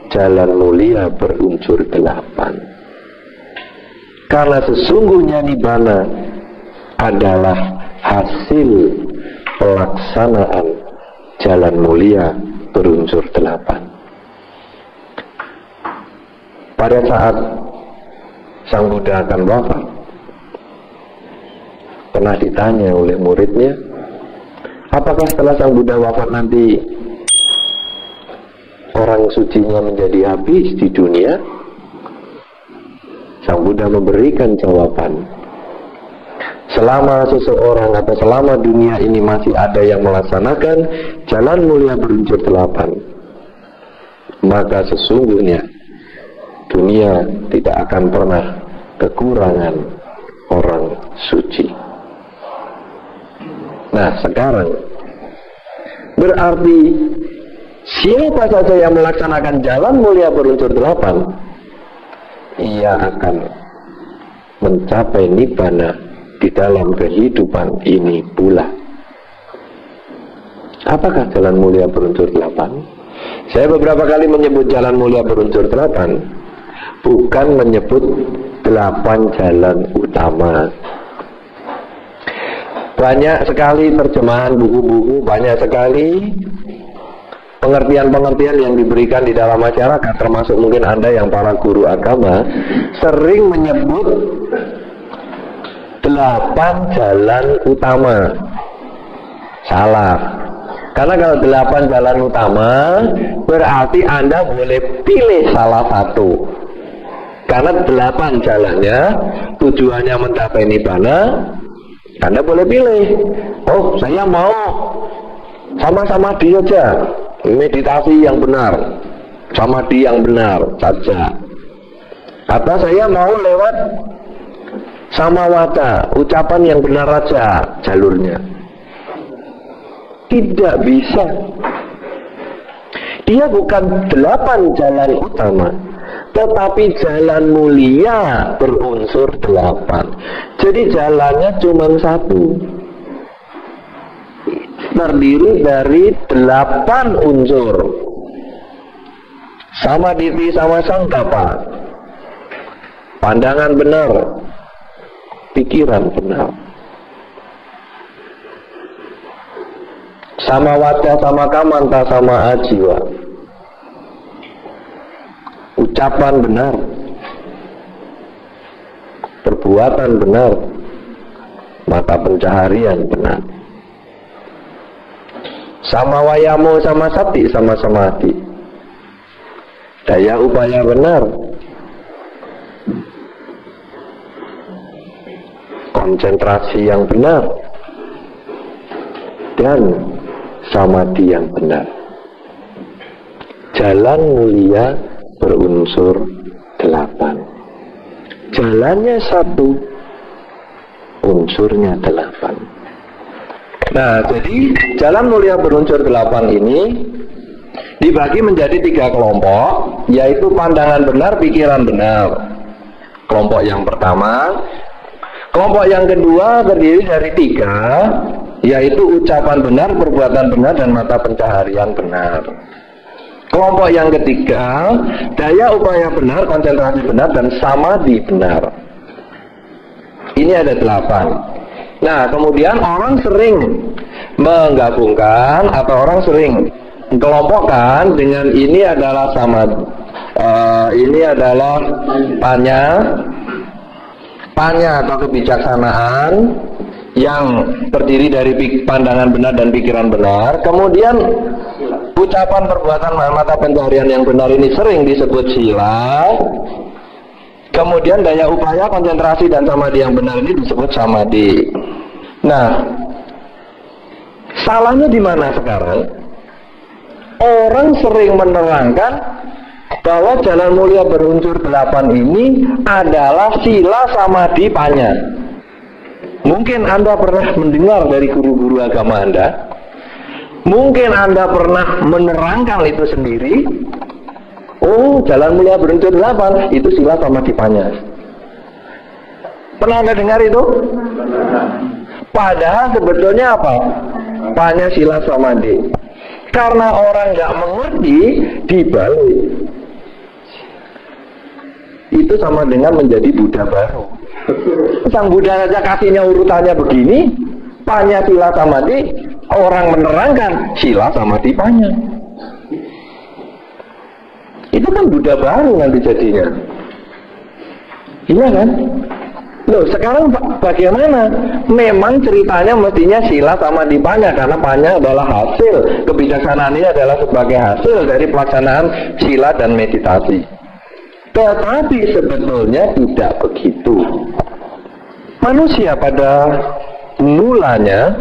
jalan mulia berunsur 8. Karena sesungguhnya Nibbana adalah hasil pelaksanaan jalan mulia berunsur 8. Pada saat Sang Buddha akan wafat, pernah ditanya oleh muridnya, apakah setelah Sang Buddha wafat nanti orang sucinya menjadi habis di dunia? Sang Buddha memberikan jawaban, selama seseorang atau selama dunia ini masih ada yang melaksanakan jalan mulia berunsur 8, maka sesungguhnya dunia tidak akan pernah kekurangan orang suci. Nah, sekarang berarti siapa saja yang melaksanakan jalan mulia berunsur 8, ia akan mencapai nibbana di dalam kehidupan ini pula. Apakah jalan mulia berunsur 8? Saya beberapa kali menyebut jalan mulia berunsur 8, bukan menyebut 8 jalan utama. Banyak sekali terjemahan buku-buku, banyak sekali pengertian-pengertian yang diberikan di dalam masyarakat, termasuk mungkin Anda yang para guru agama, sering menyebut 8 jalan utama. Salah. Karena kalau 8 jalan utama, berarti Anda boleh pilih salah satu. Karena 8 jalannya, tujuannya mencapai nibbana, Anda boleh pilih. Oh, saya mau sama-sama dia saja, meditasi yang benar, samadhi yang benar saja. Atau saya mau lewat samawata, ucapan yang benar saja jalurnya. Tidak bisa. Dia bukan 8 jalan utama, tetapi jalan mulia berunsur 8. Jadi jalannya cuma satu, terdiri dari 8 unsur. Samadhi sama sangkapa, pandangan benar, pikiran benar. Sama wajah, sama kamanta, sama ajiwa, ucapan benar, perbuatan benar, mata pencaharian benar. Sama wayamo, sama sati, sama samadhi, daya upaya benar, konsentrasi yang benar, dan samadhi yang benar. Jalan mulia berunsur 8. Jalannya satu, unsurnya 8. Nah, jadi jalan mulia berunsur 8 ini dibagi menjadi 3 kelompok, yaitu pandangan benar, pikiran benar. Kelompok yang pertama. Kelompok yang kedua terdiri dari 3, yaitu ucapan benar, perbuatan benar, dan mata pencaharian benar. Kelompok yang ketiga, daya upaya benar, konsentrasi benar, dan samadhi benar. Ini ada 8. Nah, kemudian orang sering menggabungkan atau orang sering mengelompokkan dengan ini adalah samadhi, ini adalah panya atau kebijaksanaan yang terdiri dari pandangan benar dan pikiran benar. Kemudian ucapan, perbuatan, mata pencaharian yang benar ini sering disebut sila. Kemudian daya upaya, konsentrasi, dan samadhi yang benar ini disebut samadhi. Nah, salahnya di mana sekarang? Orang sering menerangkan bahwa jalan mulia berunsur 8 ini adalah sila, samadhi, panya. Mungkin Anda pernah mendengar dari guru-guru agama Anda. Mungkin Anda pernah menerangkan itu sendiri. Oh, jalan mulia berunsur 8 itu sila, samadhi, panya. Pernah Anda dengar itu? Padahal sebetulnya apa? Panya, sila, samadhi. Karena orang nggak mengerti, dibalik. Itu sama dengan menjadi Buddha baru. Sang Buddha saja kasihnya urutannya begini, panya, sila, samadhi, orang menerangkan sila sama tipanya. Itu kan Buddha baru nanti jadinya. Iya kan? Loh, sekarang bagaimana? Memang ceritanya mestinya sila sama dipanya, karena panya adalah hasil, kebijaksanaan ini adalah sebagai hasil dari pelaksanaan sila dan meditasi. Tetapi sebetulnya tidak begitu. Manusia pada mulanya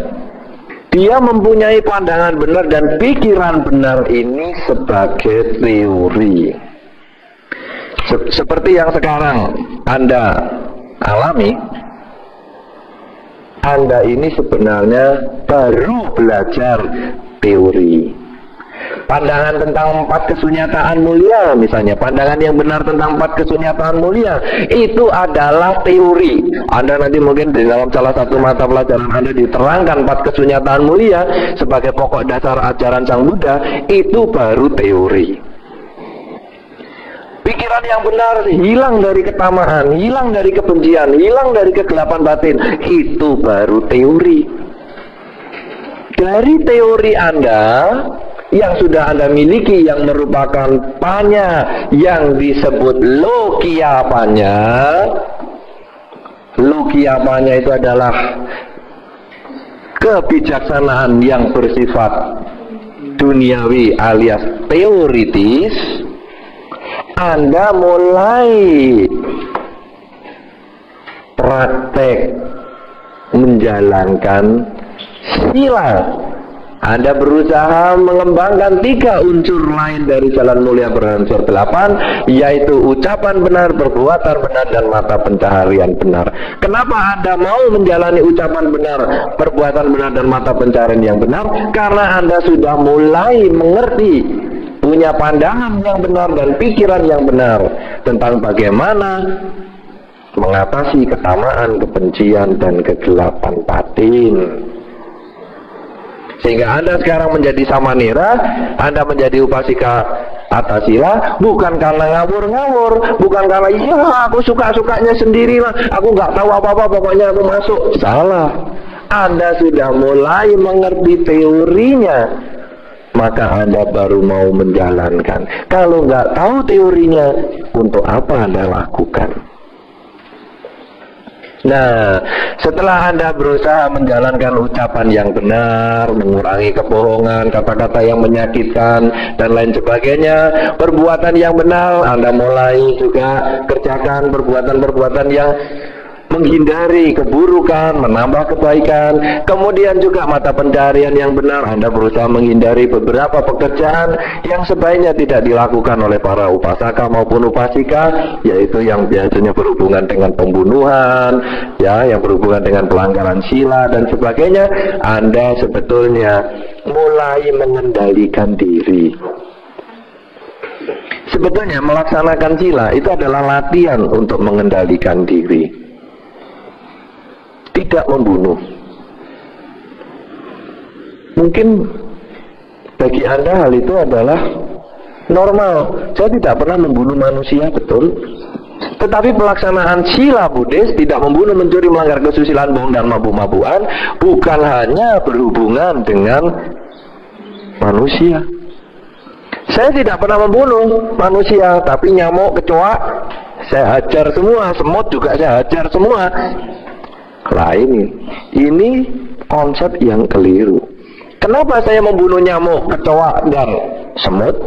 dia mempunyai pandangan benar dan pikiran benar ini sebagai teori. Seperti yang sekarang Anda alami, Anda ini sebenarnya baru belajar teori. Pandangan tentang 4 kesunyataan mulia, misalnya pandangan yang benar tentang 4 kesunyataan mulia, itu adalah teori. Anda nanti mungkin di dalam salah satu mata pelajaran Anda diterangkan 4 kesunyataan mulia sebagai pokok dasar ajaran Sang Buddha, itu baru teori. Pikiran yang benar hilang dari ketamaan, hilang dari kebencian, hilang dari kegelapan batin, itu baru teori. Dari teori Anda yang sudah Anda miliki, yang merupakan panya, yang disebut lokiya panya. Lokiya panya itu adalah kebijaksanaan yang bersifat duniawi alias teoritis. Anda mulai praktek menjalankan sila. Anda berusaha mengembangkan 3 unsur lain dari jalan mulia beransur 8, yaitu ucapan benar, perbuatan benar, dan mata pencaharian benar. Kenapa Anda mau menjalani ucapan benar, perbuatan benar, dan mata pencaharian yang benar? Karena Anda sudah mulai mengerti, punya pandangan yang benar dan pikiran yang benar tentang bagaimana mengatasi ketamaan, kebencian, dan kegelapan batin. Sehingga Anda sekarang menjadi samanera, Anda menjadi upasika atasila, bukan karena ngawur-ngawur, bukan karena iya aku suka-sukanya sendiri lah, aku nggak tahu apa-apa, pokoknya aku masuk. Salah. Anda sudah mulai mengerti teorinya, maka Anda baru mau menjalankan. Kalau nggak tahu teorinya, untuk apa Anda lakukan? Nah, setelah Anda berusaha menjalankan ucapan yang benar, mengurangi kebohongan, kata-kata yang menyakitkan, dan lain sebagainya, perbuatan yang benar, Anda mulai juga kerjakan perbuatan-perbuatan yang menghindari keburukan, menambah kebaikan. Kemudian juga mata pencaharian yang benar, Anda berusaha menghindari beberapa pekerjaan yang sebaiknya tidak dilakukan oleh para upasaka maupun upasika, yaitu yang biasanya berhubungan dengan pembunuhan, ya, yang berhubungan dengan pelanggaran sila dan sebagainya. Anda sebetulnya mulai mengendalikan diri. Sebetulnya melaksanakan sila itu adalah latihan untuk mengendalikan diri. Tidak membunuh. Mungkin bagi Anda hal itu adalah normal. Saya tidak pernah membunuh manusia, betul. Tetapi pelaksanaan sila Buddhis, tidak membunuh, mencuri, melanggar kesusilaan, bohong, dan mabuk-mabukan, bukan hanya berhubungan dengan manusia. Saya tidak pernah membunuh manusia, tapi nyamuk, kecoa saya hajar semua, semut juga saya hajar semua. Lain, ini konsep yang keliru. Kenapa saya membunuh nyamuk, kecoa, dan semut?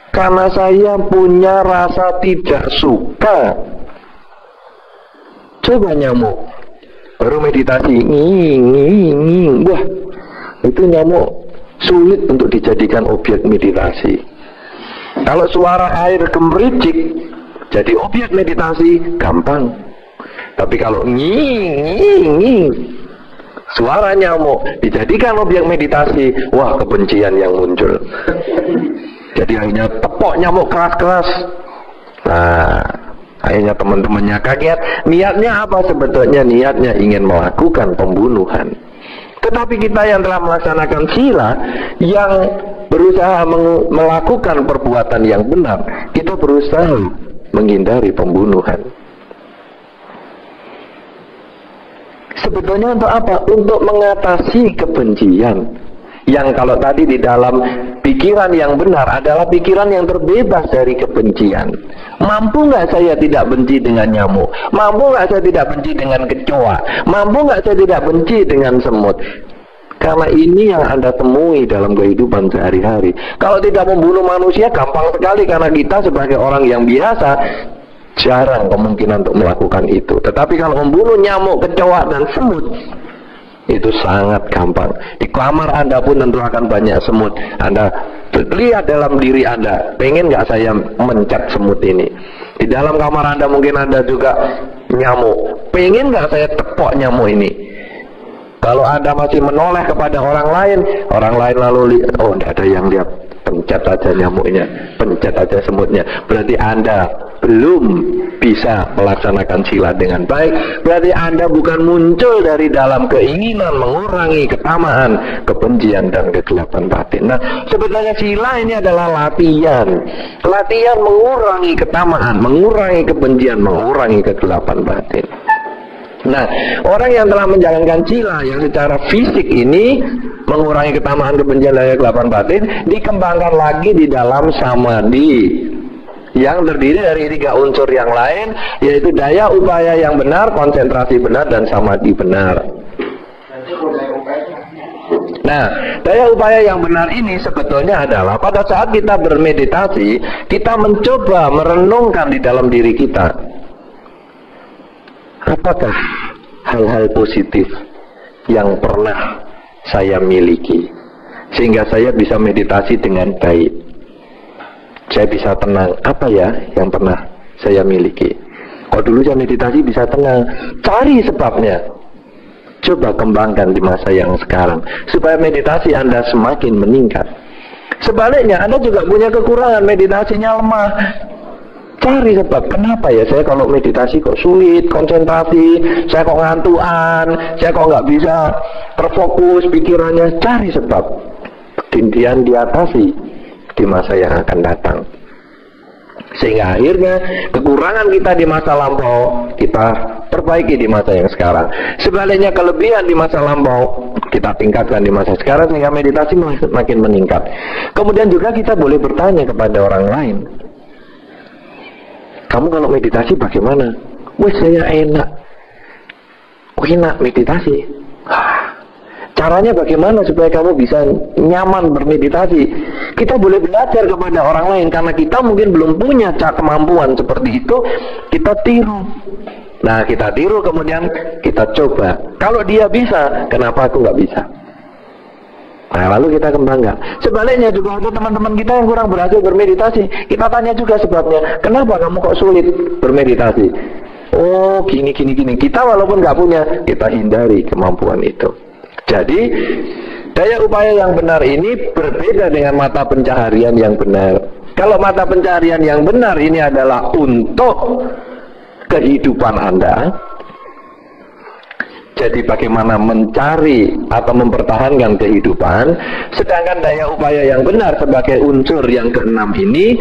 Karena saya punya rasa tidak suka. Coba nyamuk, baru meditasi, nging. Wah, itu nyamuk sulit untuk dijadikan objek meditasi. Kalau suara air gemericik jadi objek meditasi, gampang. Tapi kalau nging, suara nyamuk dijadikan objek meditasi, wah, kebencian yang muncul. Jadi akhirnya tepok nyamuk keras-keras. Nah, akhirnya teman-temannya kaget. Niatnya apa sebetulnya? Niatnya ingin melakukan pembunuhan. Tetapi kita yang telah melaksanakan sila, yang berusaha melakukan perbuatan yang benar, kita berusaha menghindari pembunuhan. sebetulnya untuk apa? Untuk mengatasi kebencian. Yang kalau tadi di dalam pikiran yang benar adalah pikiran yang terbebas dari kebencian. Mampu nggak saya tidak benci dengan nyamuk? Mampu nggak saya tidak benci dengan kecoa? Mampu nggak saya tidak benci dengan semut? Karena ini yang Anda temui dalam kehidupan sehari-hari. Kalau tidak membunuh manusia gampang sekali, karena kita sebagai orang yang biasa jarang kemungkinan untuk melakukan itu. Tetapi kalau membunuh nyamuk, kecoa, dan semut, itu sangat gampang. Di kamar Anda pun tentu akan banyak semut. Anda lihat dalam diri Anda, pengen nggak saya mencat semut ini? Di dalam kamar Anda mungkin ada juga nyamuk. Pengen nggak saya tepok nyamuk ini? Kalau Anda masih menoleh kepada orang lain lalu oh, tidak ada yang lihat, pencet aja nyamuknya, pencet aja semutnya. Berarti Anda belum bisa melaksanakan sila dengan baik. Berarti Anda bukan muncul dari dalam keinginan mengurangi ketamaan, kebencian, dan kegelapan batin. Nah, sebetulnya sila ini adalah latihan mengurangi ketamaan, mengurangi kebencian, mengurangi kegelapan batin. Nah, orang yang telah menjalankan sila yang secara fisik ini mengurangi ketamaan, kebencian, dan kegelapan batin, dikembangkan lagi di dalam samadhi yang terdiri dari 3 unsur yang lain, yaitu daya upaya yang benar, konsentrasi benar, dan samadhi benar. Nah, daya upaya yang benar ini sebetulnya adalah pada saat kita bermeditasi, kita mencoba merenungkan di dalam diri kita, apakah hal-hal positif yang pernah saya miliki sehingga saya bisa meditasi dengan baik. Saya bisa tenang. Apa ya yang pernah saya miliki? Kalau dulu saya meditasi bisa tenang. Cari sebabnya. Coba kembangkan di masa yang sekarang supaya meditasi Anda semakin meningkat. Sebaliknya, Anda juga punya kekurangan, meditasinya lemah. Cari sebab, kenapa ya saya kalau meditasi kok sulit konsentrasi, saya kok ngantuan, saya kok nggak bisa terfokus pikirannya. Cari sebab, kemudian diatasi di masa yang akan datang. Sehingga akhirnya kekurangan kita di masa lampau kita perbaiki di masa yang sekarang. Sebaliknya kelebihan di masa lampau kita tingkatkan di masa sekarang sehingga meditasi makin meningkat. Kemudian juga kita boleh bertanya kepada orang lain, kamu kalau meditasi bagaimana? Wih, saya enak. Enak meditasi. Caranya bagaimana supaya kamu bisa nyaman bermeditasi? Kita boleh belajar kepada orang lain, karena kita mungkin belum punya kemampuan seperti itu. Kita tiru. Nah, kita tiru kemudian kita coba. Kalau dia bisa, kenapa aku nggak bisa? Nah, lalu kita kembangkan. Sebaliknya juga ada teman-teman kita yang kurang berhasil bermeditasi. Kita tanya juga sebabnya. Kenapa kamu kok sulit bermeditasi? Oh, gini. Kita walaupun nggak punya, kita hindari kemampuan itu. Jadi, daya upaya yang benar ini berbeda dengan mata pencaharian yang benar. Kalau mata pencaharian yang benar ini adalah untuk kehidupan Anda. Jadi bagaimana mencari atau mempertahankan kehidupan. Sedangkan daya upaya yang benar sebagai unsur yang keenam ini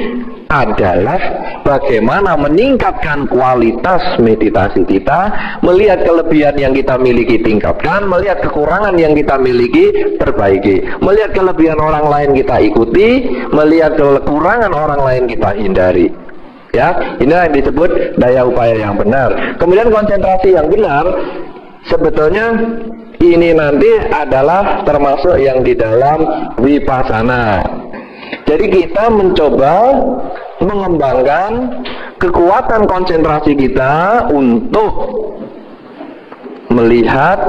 adalah bagaimana meningkatkan kualitas meditasi kita, melihat kelebihan yang kita miliki tingkatkan, melihat kekurangan yang kita miliki perbaiki, melihat kelebihan orang lain kita ikuti, melihat kekurangan orang lain kita hindari. Ya, inilah yang disebut daya upaya yang benar. Kemudian konsentrasi yang benar sebetulnya ini nanti adalah termasuk yang di dalam vipassana. Jadi kita mencoba mengembangkan kekuatan konsentrasi kita untuk melihat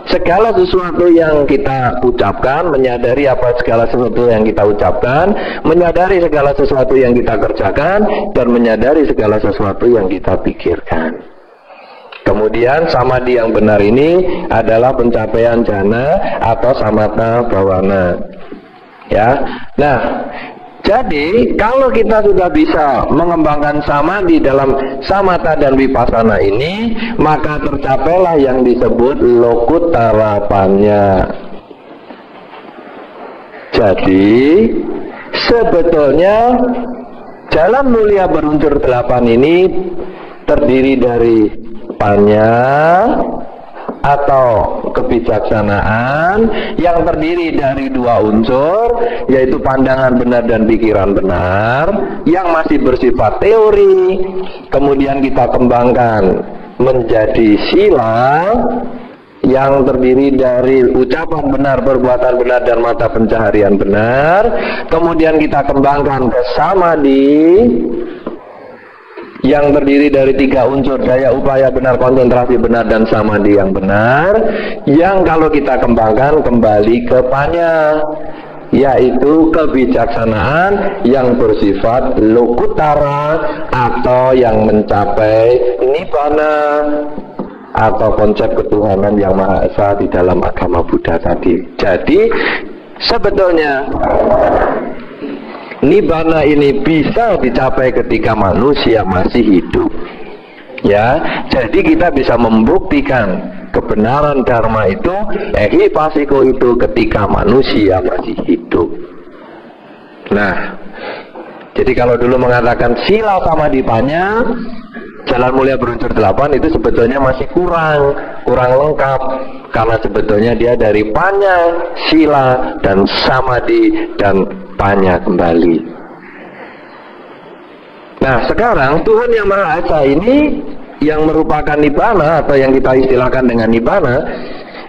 segala sesuatu yang kita ucapkan, menyadari apa segala sesuatu yang kita ucapkan, menyadari segala sesuatu yang kita kerjakan, dan menyadari segala sesuatu yang kita pikirkan. Kemudian samadhi yang benar ini adalah pencapaian jhana atau samatha bhavana. Ya. Nah, jadi kalau kita sudah bisa mengembangkan samadhi dalam samatha dan vipassana ini, maka tercapailah yang disebut lokuttara panya. Jadi sebetulnya jalan mulia berunsur 8 ini terdiri dari panya, atau kebijaksanaan yang terdiri dari dua unsur, yaitu pandangan benar dan pikiran benar, yang masih bersifat teori, kemudian kita kembangkan menjadi sila yang terdiri dari ucapan benar, perbuatan benar, dan mata pencaharian benar. Kemudian kita kembangkan ke samadhi yang terdiri dari tiga unsur, daya upaya benar, konsentrasi benar, dan samadhi yang benar, yang kalau kita kembangkan kembali ke panya, yaitu kebijaksanaan yang bersifat lokutara atau yang mencapai nibbana atau konsep ketuhanan yang Maha Esa di dalam agama Buddha tadi. Jadi sebetulnya nibbana ini bisa dicapai ketika manusia masih hidup. Ya, jadi kita bisa membuktikan kebenaran dharma itu, ehipasiko itu ketika manusia masih hidup. Nah, jadi kalau dulu mengatakan sila samadhipanya, jalan mulia berunsur 8 itu sebetulnya masih kurang lengkap, karena sebetulnya dia dari panya, sila, dan samadhi, dan panya kembali. Nah, sekarang Tuhan yang Maha Esa ini yang merupakan nibbana atau yang kita istilahkan dengan nibbana,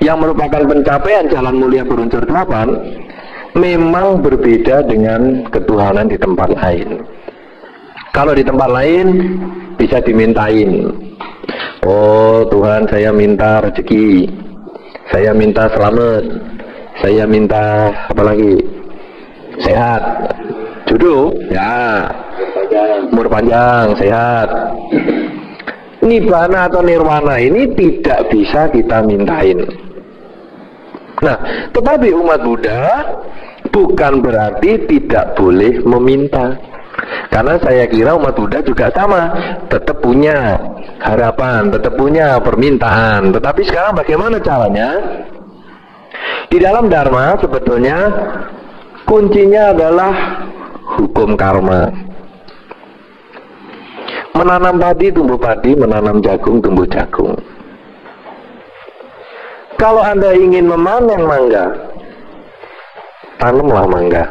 yang merupakan pencapaian jalan mulia berunsur 8, memang berbeda dengan ketuhanan di tempat lain. Kalau di tempat lain bisa dimintain, oh Tuhan, saya minta rezeki, saya minta selamat, saya minta apa lagi, sehat, jodoh, ya, umur panjang, sehat. Nibbana atau nirwana ini tidak bisa kita mintain. Nah, tetapi umat Buddha bukan berarti tidak boleh meminta. Karena saya kira umat Buddha juga sama, tetap punya harapan, tetap punya permintaan. Tetapi sekarang bagaimana caranya? Di dalam Dharma sebetulnya kuncinya adalah hukum karma. Menanam padi tumbuh padi, menanam jagung tumbuh jagung. Kalau Anda ingin memanen mangga, tanamlah mangga.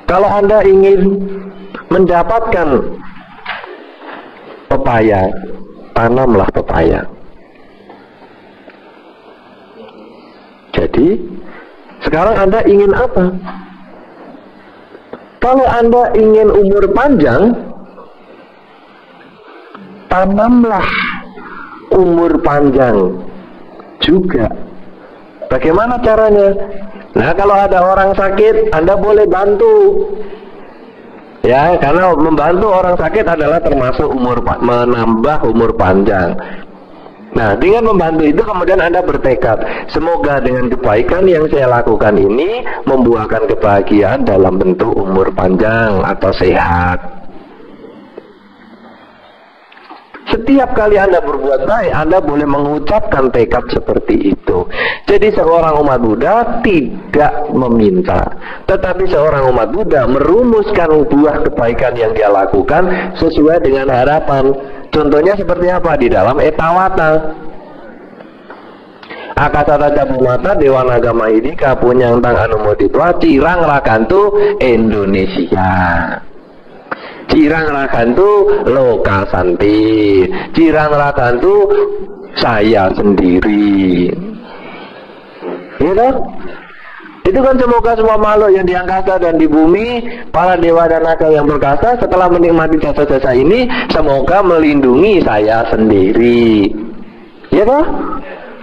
Kalau Anda ingin mendapatkan pepaya, tanamlah pepaya. Jadi, sekarang Anda ingin apa? Kalau Anda ingin umur panjang, tanamlah umur panjang juga. Bagaimana caranya? Nah, kalau ada orang sakit, Anda boleh bantu. Ya, karena membantu orang sakit adalah termasuk menambah umur panjang. Nah, dengan membantu itu kemudian Anda bertekad, semoga dengan kebaikan yang saya lakukan ini membuahkan kebahagiaan dalam bentuk umur panjang atau sehat. Setiap kali Anda berbuat baik, Anda boleh mengucapkan tekad seperti itu. Jadi seorang umat Buddha tidak meminta, tetapi seorang umat Buddha merumuskan buah kebaikan yang dia lakukan sesuai dengan harapan. Contohnya seperti apa? Di dalam Etawata. Akasata Cabumata Dewa Naga Mahidika Punyang Tang Anumoditwa Cirang Rakantu Indonesia. Cirang ragantu loka santi, cirang ragantu saya sendiri. Ya, itu kan semoga semua makhluk yang di angkasa dan di bumi, para dewa dan naga yang berkasa, setelah menikmati jasa-jasa ini, semoga melindungi saya sendiri. Ya toh?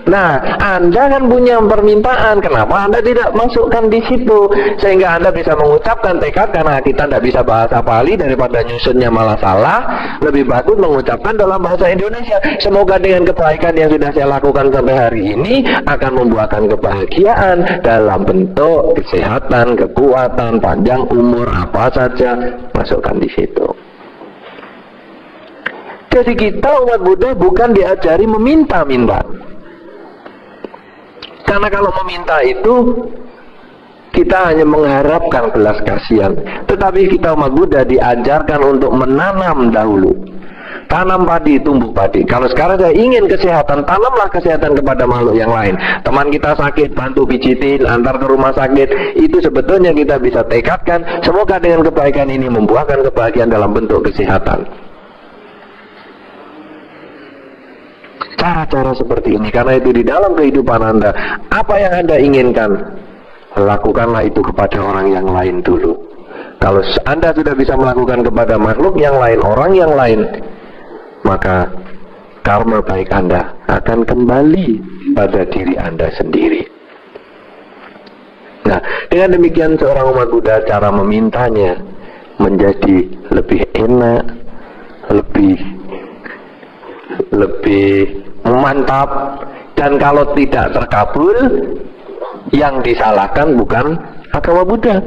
Nah, Anda kan punya permintaan, kenapa Anda tidak masukkan di situ? Sehingga Anda bisa mengucapkan tekad, karena kita tidak bisa bahasa Pali daripada nyusunnya malah salah. Lebih bagus mengucapkan dalam bahasa Indonesia. Semoga dengan kebaikan yang sudah saya lakukan sampai hari ini akan membuahkan kebahagiaan dalam bentuk kesehatan, kekuatan, panjang umur, apa saja, masukkan di situ. Jadi kita umat Buddha bukan diajari meminta-minta. Karena kalau meminta itu kita hanya mengharapkan belas kasihan. Tetapi kita umat Buddha diajarkan untuk menanam dahulu. Tanam padi, tumbuh padi. Kalau sekarang saya ingin kesehatan, tanamlah kesehatan kepada makhluk yang lain. Teman kita sakit, bantu pijitin, antar ke rumah sakit. Itu sebetulnya kita bisa tekadkan, semoga dengan kebaikan ini membuahkan kebahagiaan dalam bentuk kesehatan. Cara-cara seperti ini, karena itu di dalam kehidupan Anda, apa yang Anda inginkan, lakukanlah itu kepada orang yang lain dulu. Kalau Anda sudah bisa melakukan kepada makhluk yang lain, orang yang lain, maka karma baik Anda akan kembali pada diri Anda sendiri. Nah, dengan demikian seorang umat Buddha cara memintanya menjadi lebih enak, lebih mantap, dan kalau tidak terkabul, yang disalahkan bukan agama Buddha.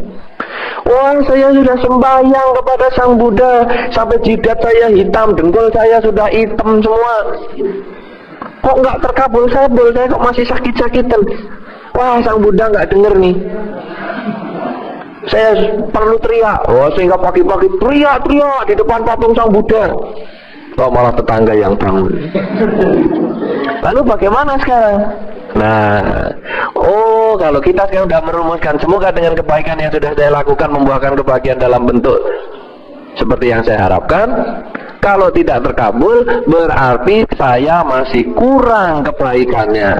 Wah, saya sudah sembahyang kepada Sang Buddha sampai jidat saya hitam, dengkul saya sudah hitam semua. Kok nggak terkabul saya kok masih sakit-sakitan? Wah, Sang Buddha nggak denger nih. Saya perlu teriak. Oh, sehingga pagi-pagi teriak di depan patung Sang Buddha. Oh, malah tetangga yang bangun. Lalu bagaimana sekarang? Nah, kalau kita sekarang sudah merumuskan, semoga dengan kebaikan yang sudah saya lakukan membuahkan kebahagiaan dalam bentuk seperti yang saya harapkan. Kalau tidak terkabul, berarti saya masih kurang kebaikannya.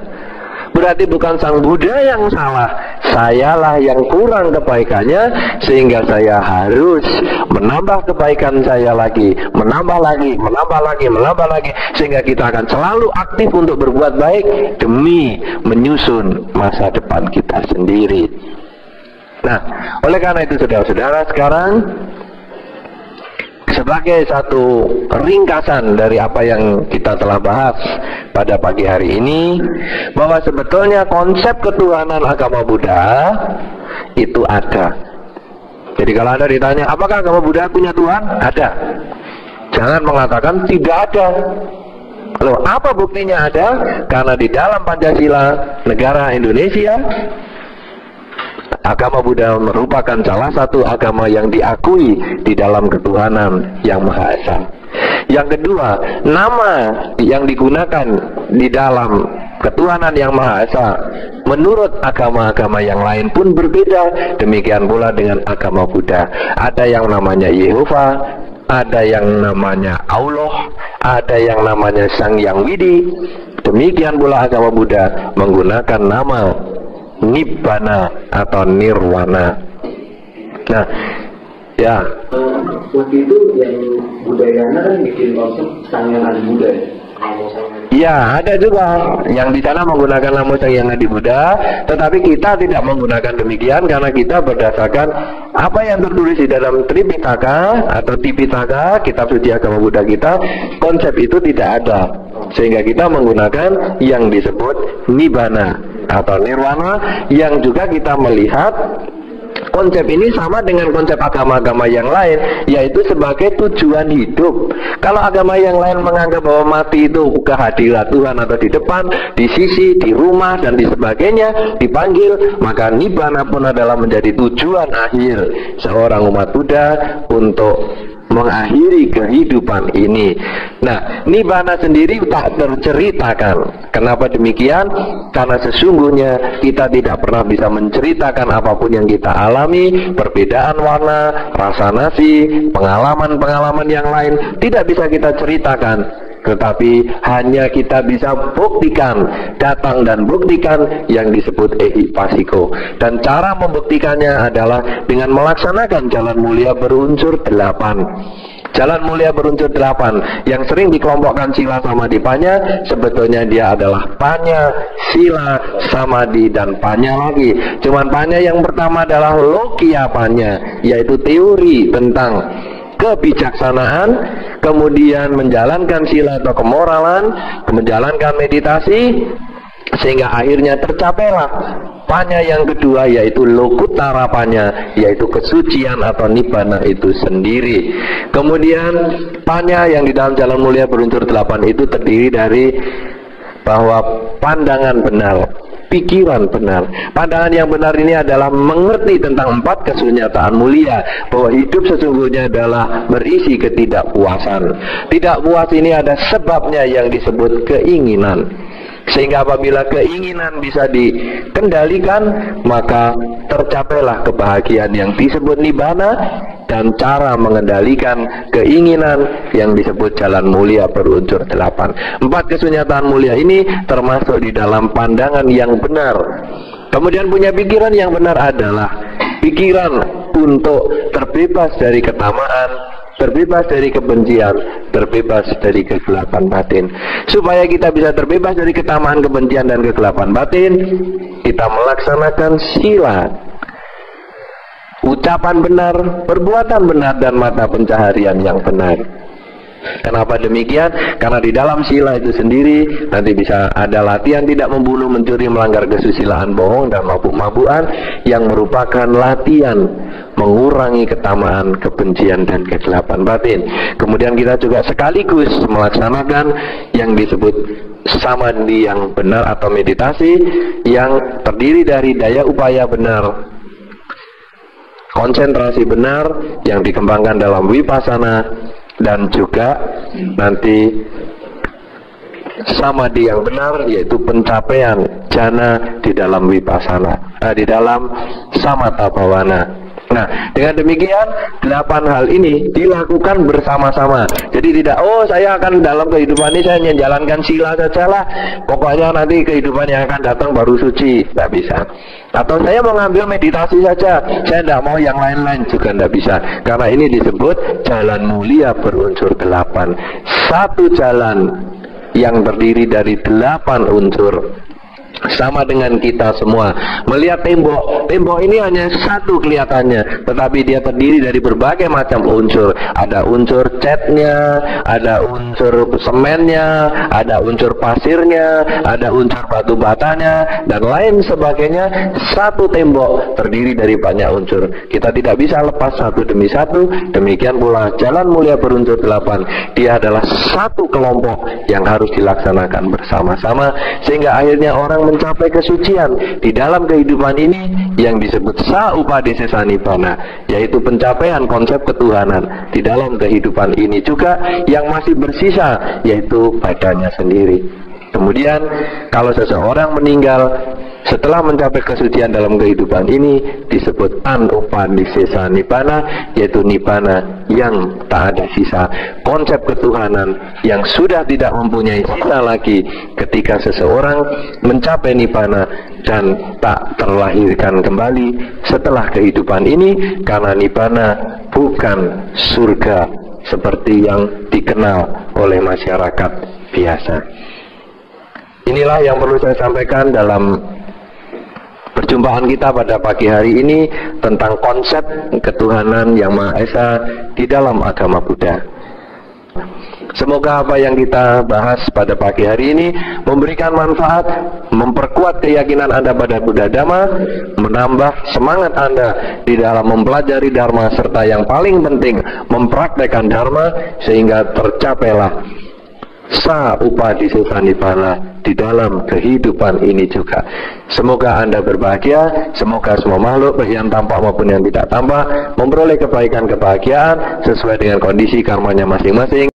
Berarti bukan Sang Buddha yang salah, sayalah yang kurang kebaikannya, sehingga saya harus menambah kebaikan saya lagi, menambah lagi, sehingga kita akan selalu aktif untuk berbuat baik demi menyusun masa depan kita sendiri. Nah, oleh karena itu saudara-saudara, sekarang sebagai satu ringkasan dari apa yang kita telah bahas pada pagi hari ini, bahwa sebetulnya konsep ketuhanan agama Buddha itu ada. Jadi kalau Anda ditanya, apakah agama Buddha punya Tuhan? Ada. Jangan mengatakan tidak ada. Loh, apa buktinya ada? Karena di dalam Pancasila negara Indonesia, agama Buddha merupakan salah satu agama yang diakui di dalam ketuhanan yang Maha Esa. Yang kedua, nama yang digunakan di dalam ketuhanan yang Maha Esa menurut agama-agama yang lain pun berbeda. Demikian pula dengan agama Buddha. Ada yang namanya Yehova, ada yang namanya Allah, ada yang namanya Sang Yang Widi. Demikian pula agama Buddha menggunakan nama Nibbana atau Nirwana. Nah, ya. Waktu itu yang Budayana kan bikin konsep Sang Yang Adi Buddha. Ya, ada juga yang di sana menggunakan nama Sang Yang Adi Buddha, tetapi kita tidak menggunakan demikian karena kita berdasarkan apa yang tertulis di dalam Tripitaka atau Tipitaka, kitab suci agama Buddha kita. Konsep itu tidak ada, sehingga kita menggunakan yang disebut Nibbana atau Nirwana, yang juga kita melihat konsep ini sama dengan konsep agama-agama yang lain, yaitu sebagai tujuan hidup. Kalau agama yang lain menganggap bahwa mati itu kehadiran Tuhan atau di depan, di sisi, di rumah, dan di sebagainya, dipanggil, maka Nibbana pun adalah menjadi tujuan akhir seorang umat Buddha untuk mengakhiri kehidupan ini. Nah, Nibbana sendiri tak terceritakan. Kenapa demikian? Karena sesungguhnya kita tidak pernah bisa menceritakan apapun yang kita alami, perbedaan warna, rasa nasi, pengalaman-pengalaman yang lain tidak bisa kita ceritakan. Tetapi hanya kita bisa buktikan, datang dan buktikan yang disebut ehipasiko. Dan cara membuktikannya adalah dengan melaksanakan jalan mulia berunsur 8. Jalan mulia berunsur 8 yang sering dikelompokkan sila samadhi panya, sebetulnya dia adalah panya, sila, samadhi, dan panya lagi. Cuman panya yang pertama adalah lokia panya, yaitu teori tentang kebijaksanaan, kemudian menjalankan sila atau kemoralan, menjalankan meditasi, sehingga akhirnya tercapailah panya yang kedua, yaitu lokutara panya, yaitu kesucian atau nibbana itu sendiri. Kemudian panya yang di dalam jalan mulia berunsur 8 itu terdiri dari bahwa pandangan benar, pikiran benar. Pandangan yang benar ini adalah mengerti tentang 4 kesunyataan mulia, bahwa hidup sesungguhnya adalah berisi ketidakpuasan. Tidak puas ini ada sebabnya yang disebut keinginan. Sehingga apabila keinginan bisa dikendalikan, maka tercapailah kebahagiaan yang disebut nibbana, dan cara mengendalikan keinginan yang disebut jalan mulia berunsur 8. 4 kesunyataan mulia ini termasuk di dalam pandangan yang benar. Kemudian punya pikiran yang benar adalah pikiran untuk terbebas dari ketamaan, terbebas dari kebencian, terbebas dari kegelapan batin. Supaya kita bisa terbebas dari ketamaan, kebencian, dan kegelapan batin, kita melaksanakan sila. Ucapan benar, perbuatan benar, dan mata pencaharian yang benar. Kenapa demikian? Karena di dalam sila itu sendiri nanti bisa ada latihan tidak membunuh, mencuri, melanggar kesusilaan, bohong, dan mabuk-mabukan, yang merupakan latihan mengurangi ketamaan, kebencian, dan kegelapan batin. Kemudian kita juga sekaligus melaksanakan yang disebut samadhi yang benar atau meditasi, yang terdiri dari daya upaya benar, konsentrasi benar yang dikembangkan dalam vipassana, dan juga nanti samadhi yang benar, yaitu pencapaian jhana di dalam vipassana, di dalam samatha bhavana. Nah, dengan demikian 8 hal ini dilakukan bersama-sama. Jadi tidak, oh saya akan dalam kehidupan ini saya menjalankan sila sajalah, pokoknya nanti kehidupan yang akan datang baru suci. Tidak bisa. Atau saya mau ngambil meditasi saja, saya tidak mau yang lain-lain, juga tidak bisa. Karena ini disebut jalan mulia berunsur 8. Satu jalan yang terdiri dari 8 unsur. Sama dengan kita semua melihat tembok. Tembok ini hanya satu kelihatannya, tetapi dia terdiri dari berbagai macam unsur. Ada unsur catnya, ada unsur semennya, ada unsur pasirnya, ada unsur batu batanya, dan lain sebagainya. Satu tembok terdiri dari banyak unsur. Kita tidak bisa lepas satu demi satu. Demikian pula jalan mulia berunsur 8. Dia adalah satu kelompok yang harus dilaksanakan bersama-sama, sehingga akhirnya orang mencapai kesucian di dalam kehidupan ini yang disebut sa-upadesesa nibbana, yaitu pencapaian konsep ketuhanan di dalam kehidupan ini juga, yang masih bersisa yaitu badannya sendiri. Kemudian kalau seseorang meninggal setelah mencapai kesucian dalam kehidupan ini, disebut anupadesesa nibbana, yaitu nibbana yang tak ada sisa, konsep ketuhanan yang sudah tidak mempunyai sisa lagi ketika seseorang mencapai nibbana dan tak terlahirkan kembali setelah kehidupan ini, karena nibbana bukan surga seperti yang dikenal oleh masyarakat biasa. Inilah yang perlu saya sampaikan dalam perjumpaan kita pada pagi hari ini tentang konsep ketuhanan yang Maha Esa di dalam agama Buddha. Semoga apa yang kita bahas pada pagi hari ini memberikan manfaat, memperkuat keyakinan Anda pada Buddha Dhamma, menambah semangat Anda di dalam mempelajari Dharma, serta yang paling penting mempraktekkan Dharma, sehingga tercapailah sa-upadesesa nibbana di dalam kehidupan ini juga. Semoga Anda berbahagia, semoga semua makhluk, baik yang tampak maupun yang tidak tampak, memperoleh kebaikan kebahagiaan sesuai dengan kondisi karmanya masing-masing.